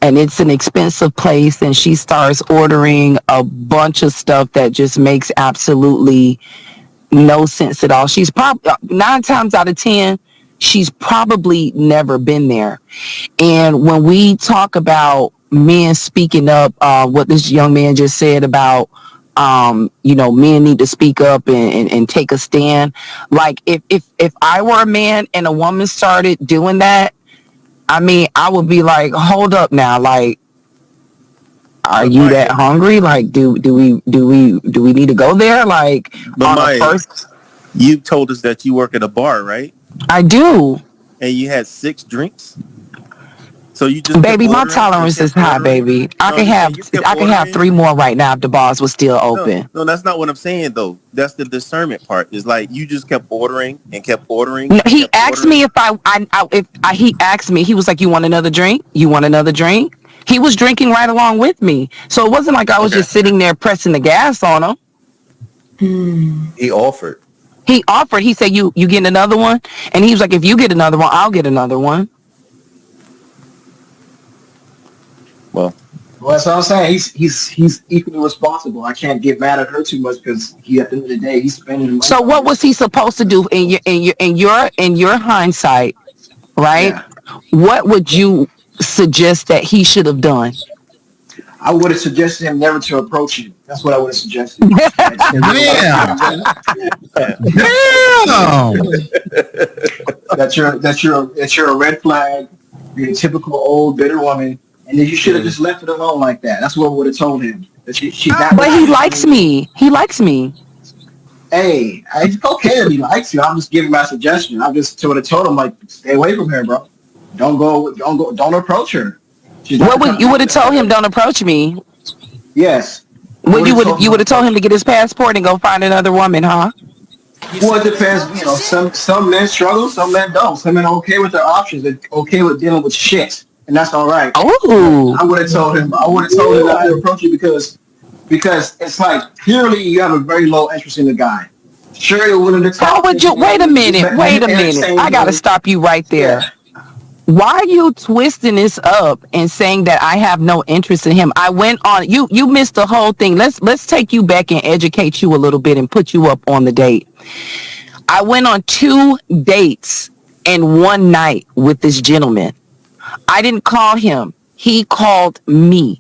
and it's an expensive place and she starts ordering a bunch of stuff that just makes absolutely no sense at all? She's probably 9 times out of 10, she's probably never been there. And when we talk about men speaking up, what this young man just said about men need to speak up and take a stand. Like if I were a man and a woman started doing that, I mean, I would be like, hold up now, like, are you that hungry? Like, do we need to go there? Like, but Maya, you told us that you work at a bar, right? I do. And you had 6 drinks. So you just baby, my tolerance is high, baby. I can have 3 more right now if the bars were still open. No, that's not what I'm saying though. That's the discernment part. Is like you just kept ordering and kept ordering. No, he asked me if he asked me. He was like, "You want another drink? You want another drink?" He was drinking right along with me, so it wasn't like I was just sitting there pressing the gas on him. He offered. He offered. He said, "You getting another one?" And he was like, "If you get another one, I'll get another one." Well, that's what I'm saying. He's equally responsible. I can't get mad at her too much because at the end of the day, he's spending money. So what was he supposed to do in your hindsight, right? Yeah. What would you suggest that he should have done? I would have suggested him never to approach you. That's what I would have suggested. That's you're a red flag. You're a typical old bitter woman. And then you should have just left it alone like that. That's what I would have told him. But he likes me. He likes me. Hey, it's okay if he likes you. I'm just giving my suggestion. I just would have told him, like, stay away from her, bro. Don't approach her. You would have told him don't approach me? Yes. You would have told him to get his passport and go find another woman, huh? Well, it depends. Some men struggle, some men don't. Some men are okay with their options. They're okay with dealing with shit. And that's all right. Oh, I would have told him not to approach you because it's like clearly you have a very low interest in the guy. Sure, you're willing to talk. Wait a minute. I gotta stop you right there. Yeah. Why are you twisting this up and saying that I have no interest in him? I went on. You missed the whole thing. Let's take you back and educate you a little bit and put you up on the date. I went on 2 dates in one night with this gentleman. I didn't call him. He called me.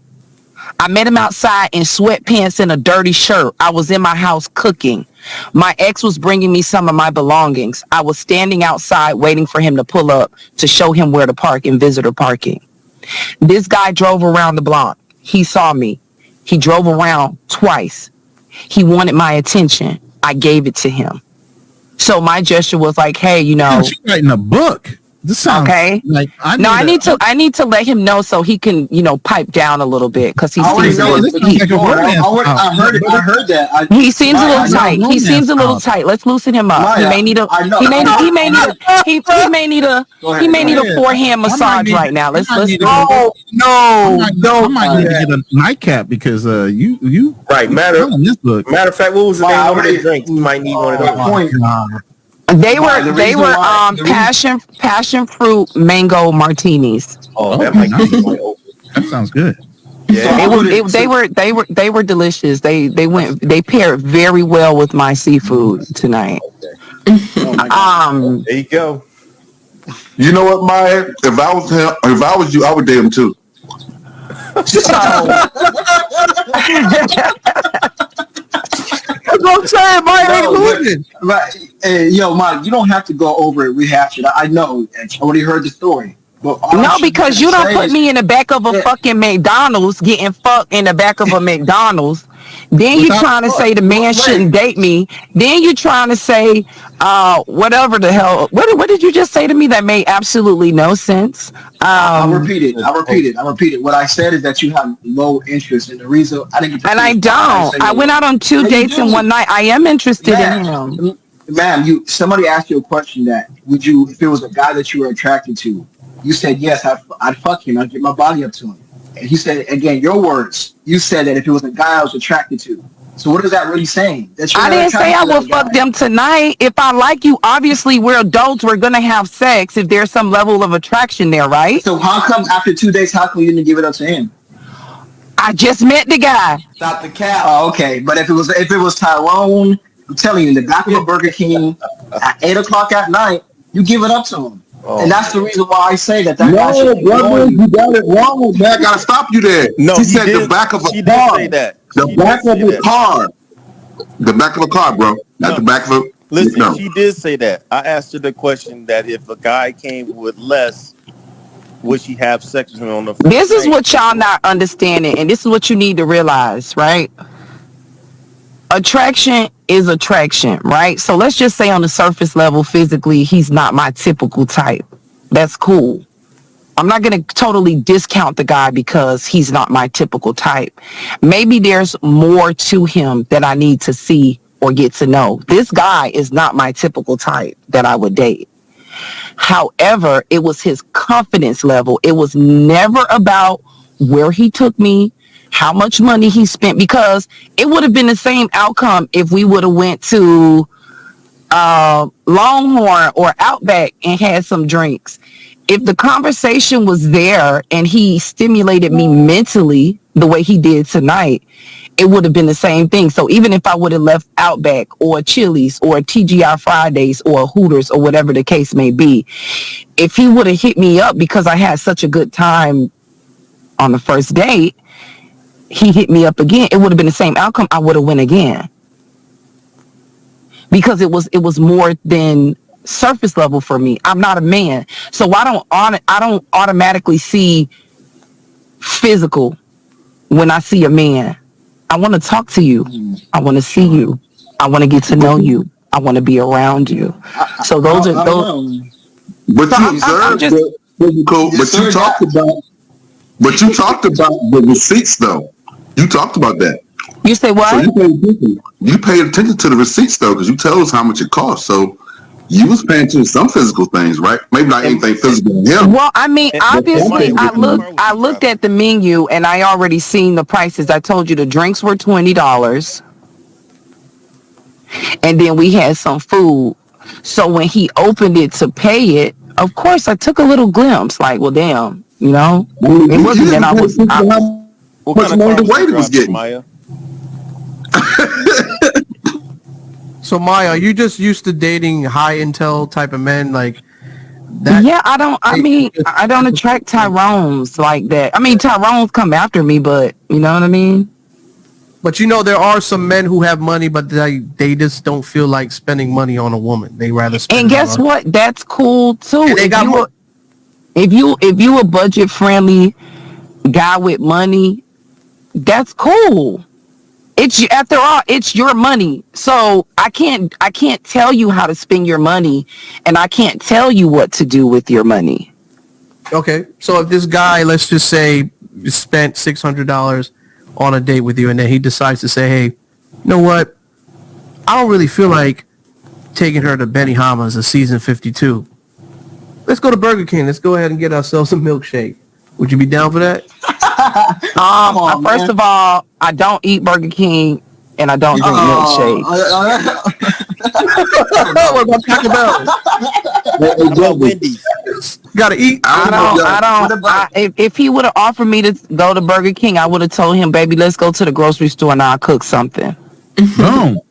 I met him outside in sweatpants and a dirty shirt. I was in my house cooking. My ex was bringing me some of my belongings. I was standing outside waiting for him to pull up to show him where to park in visitor parking. This guy drove around the block. He saw me. He drove around twice. He wanted my attention. I gave it to him. So my gesture was like, hey, She's writing a book. This sounds okay. Like I need to let him know so he can, pipe down a little bit because he seems a little. I heard that. He seems a little tight. He seems a little tight. Let's loosen him up. He may need a forehand massage right now. Let's. I might need to get a nightcap because you right. Matter of fact, what was the name of the drink? You might need one of those. They were passion fruit mango martinis. Oh, that might be that sounds good. Yeah, they were delicious. They paired very well with my seafood tonight. There you go. You know what, Maya? If I was you, I would date him too. That's what I'm saying. Maya ain't losing. Right. Hey, yo, Mike, you don't have to go over it, rehash it. I know. I already heard the story. But no, because you don't put me in the back of a fucking McDonald's getting fucked in the back of a McDonald's. Then you trying to say the man shouldn't date me. Then you trying to say whatever the hell. What did you just say to me that made absolutely no sense? I'll repeat it. What I said is that you have low interest, and the reason I didn't. And I don't. I went out on 2 dates in one night. I am interested in him. Ma'am, somebody asked you a question that would you, if it was a guy that you were attracted to, you said yes, I'd fuck him, I'd get my body up to him. And he said, again, your words, you said that if it was a guy I was attracted to. So what is that really saying? I didn't say I would fuck them tonight. If I like you, obviously we're adults, we're gonna have sex if there's some level of attraction there, right? So how come after 2 days, how come you didn't give it up to him? I just met the guy. Stop the cap. Oh, okay. But if it was Tyrone, I'm telling you, in the back of a Burger King at 8 o'clock at night, you give it up to him. Oh. And that's the reason why I say that guy should be brother, you got it wrong, man. I gotta stop you there. No, she said the back of a car. She did say that. The back of a car. The back of a car, bro. Not the back of a... Listen, she did say that. I asked her the question that if a guy came with less, would she have sex with him on the first This is what y'all not understanding, and this is what you need to realize, right? Attraction is attraction, right? So let's just say on the surface level, physically, he's not my typical type. That's cool. I'm not going to totally discount the guy because he's not my typical type. Maybe there's more to him that I need to see or get to know. This guy is not my typical type that I would date. However, it was his confidence level. It was never about where he took me, how much money he spent, because it would have been the same outcome if we would have went to Longhorn or Outback and had some drinks. If the conversation was there and he stimulated me mentally the way he did tonight, it would have been the same thing. So even if I would have left Outback or Chili's or TGI Fridays or Hooters or whatever the case may be, if he would have hit me up because I had such a good time on the first date, he hit me up again, it would have been the same outcome. I would have went again. Because it was more than surface level for me. I'm not a man. So I don't automatically see physical when I see a man. I want to talk to you. I want to see you. I want to get to know you. I want to be around you. So those are those. But you observed the physical, but you talked about the receipts though. You talked about that. You say what? So you paid attention to the receipts though, because you tell us how much it costs. So you was paying attention to some physical things, right? Maybe not anything physical. Well, I mean, obviously, I looked at the menu and I already seen the prices. I told you the drinks were $20, and then we had some food. So when he opened it to pay it, of course, I took a little glimpse, like, well, damn, you know, it wasn't that I was. What kind of the weight it was getting? Maya? So Maya, are you just used to dating high intel type of men like that? Yeah, I don't attract Tyrones like that. I mean, Tyrones come after me, but you know what I mean? But you know, there are some men who have money, but they just don't feel like spending money on a woman. They rather spend. And guess what? That's cool too. If you a budget friendly guy with money, that's cool. After all, it's your money. So I can't tell you how to spend your money, and I can't tell you what to do with your money. Okay. So if this guy, let's just say, spent $600 on a date with you, and then he decides to say, hey, you know what? I don't really feel like taking her to Benihana's a season 52. Let's go to Burger King. Let's go ahead and get ourselves a milkshake. Would you be down for that? First of all, I don't eat Burger King and I don't drink milkshakes. What about Taco Bell? Wendy's. Gotta eat. If he would have offered me to go to Burger King, I would have told him, baby, let's go to the grocery store and I'll cook something. Boom.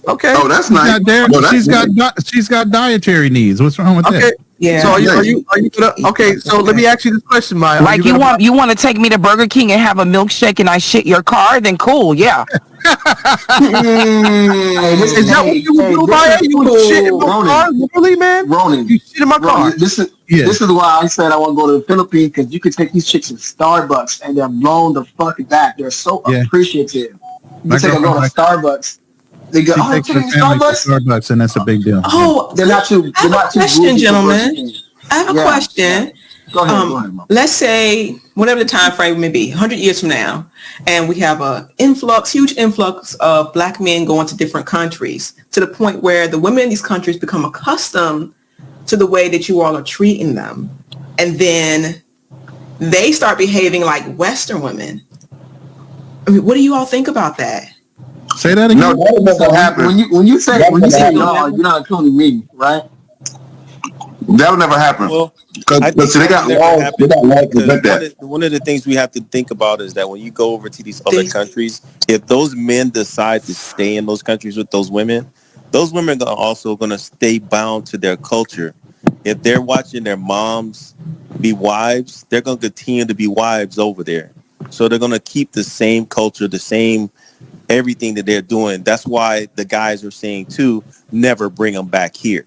Okay. Oh, that's nice. She's got dietary needs. What's wrong with that? Yeah. So are you gonna, okay? So let me ask you this question, Maya. Like you want to take me to Burger King and have a milkshake and I shit your car? Then cool, yeah. Is that what you would do, Maya? You would shit in my car, literally, man? Ronan, you shit in my car. This is why I said I want to go to the Philippines, because you could take these chicks to Starbucks and they're blown the fuck back. They're so appreciative. You can take them to Starbucks. They go, she takes her family to Starbucks, and that's a big deal. Oh, they're not too. I have a question, gentlemen. I have a question. Go ahead, Mom. Let's say whatever the time frame may be, 100 years from now, and we have a huge influx of black men going to different countries, to the point where the women in these countries become accustomed to the way that you all are treating them, and then they start behaving like Western women. I mean, what do you all think about that? Say that again. No, that doesn't happen. When you say y'all, you're not including me, right? That'll never happen. Well, because they got laws. They got laws to prevent that. One of the things we have to think about is that when you go over to these other countries, if those men decide to stay in those countries with those women are also going to stay bound to their culture. If they're watching their moms be wives, they're going to continue to be wives over there. So they're going to keep the same culture, the same everything that they're doing. That's why the guys are saying too, never bring them back here.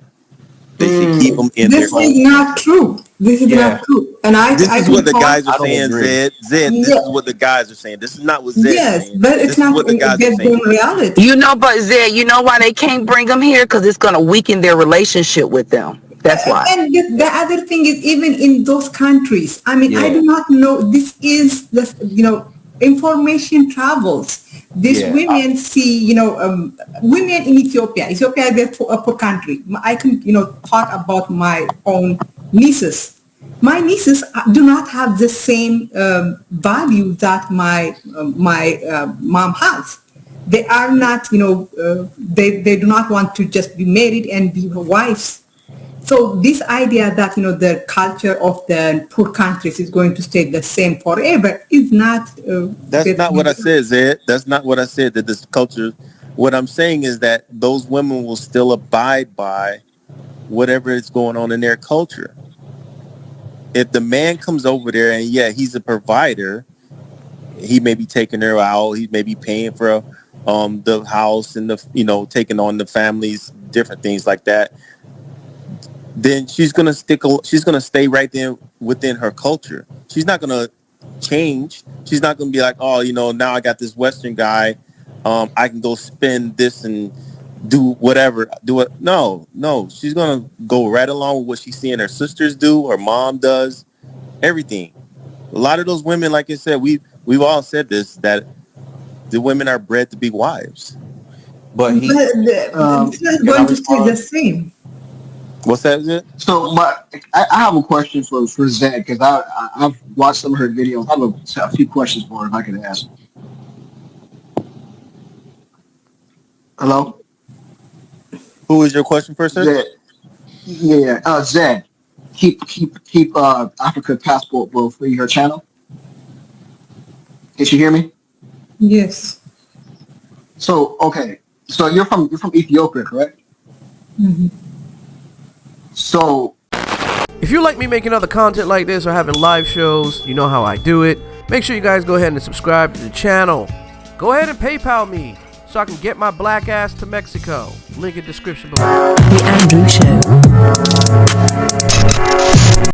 They should keep them in this their is home. not true. This is not true. And this is what the guys are saying, Zed. This is what the guys are saying. This is not what Zed is saying. But it's not what the guys are saying. Reality. You know, but Zed, you know why they can't bring them here? Because it's going to weaken their relationship with them. That's why. And the other thing is, even in those countries, I mean, I do not know. This is the, information travels. These women see, women in Ethiopia. Ethiopia is a poor country. I can, talk about my own nieces. My nieces do not have the same value that my mom has. They are not, they do not want to just be married and be wives. So this idea that, the culture of the poor countries is going to stay the same forever is not... That's not what I said, Zed. That's not what I said, that this culture... What I'm saying is that those women will still abide by whatever is going on in their culture. If the man comes over there and, he's a provider, he may be taking her out, he may be paying for the house and taking on the families, different things like that, then she's gonna stay right there within her culture. She's not gonna change. She's not gonna be like, now I got this Western guy, I can go spend this and do whatever. No. She's gonna go right along with what she's seeing her sisters do, her mom does, everything. A lot of those women, like I said, we've all said this, that the women are bred to be wives. But it's not going to stay the same. What's that, Zed? So, I have a question for Zed, because I've watched some of her videos. I have a few questions for her, if I could ask. Hello? Who is your question for, sir? Zed. Yeah, Zed. Keep Africa Passport Bro Free, her channel. Can you hear me? Yes. So, okay. So you're from Ethiopia, correct? Mm-hmm. So, if you like me making other content like this or having live shows, you know how I do it. Make sure you guys go ahead and subscribe to the channel. Go ahead and PayPal me so I can get my black ass to Mexico. Link in description below. The Andrew Show.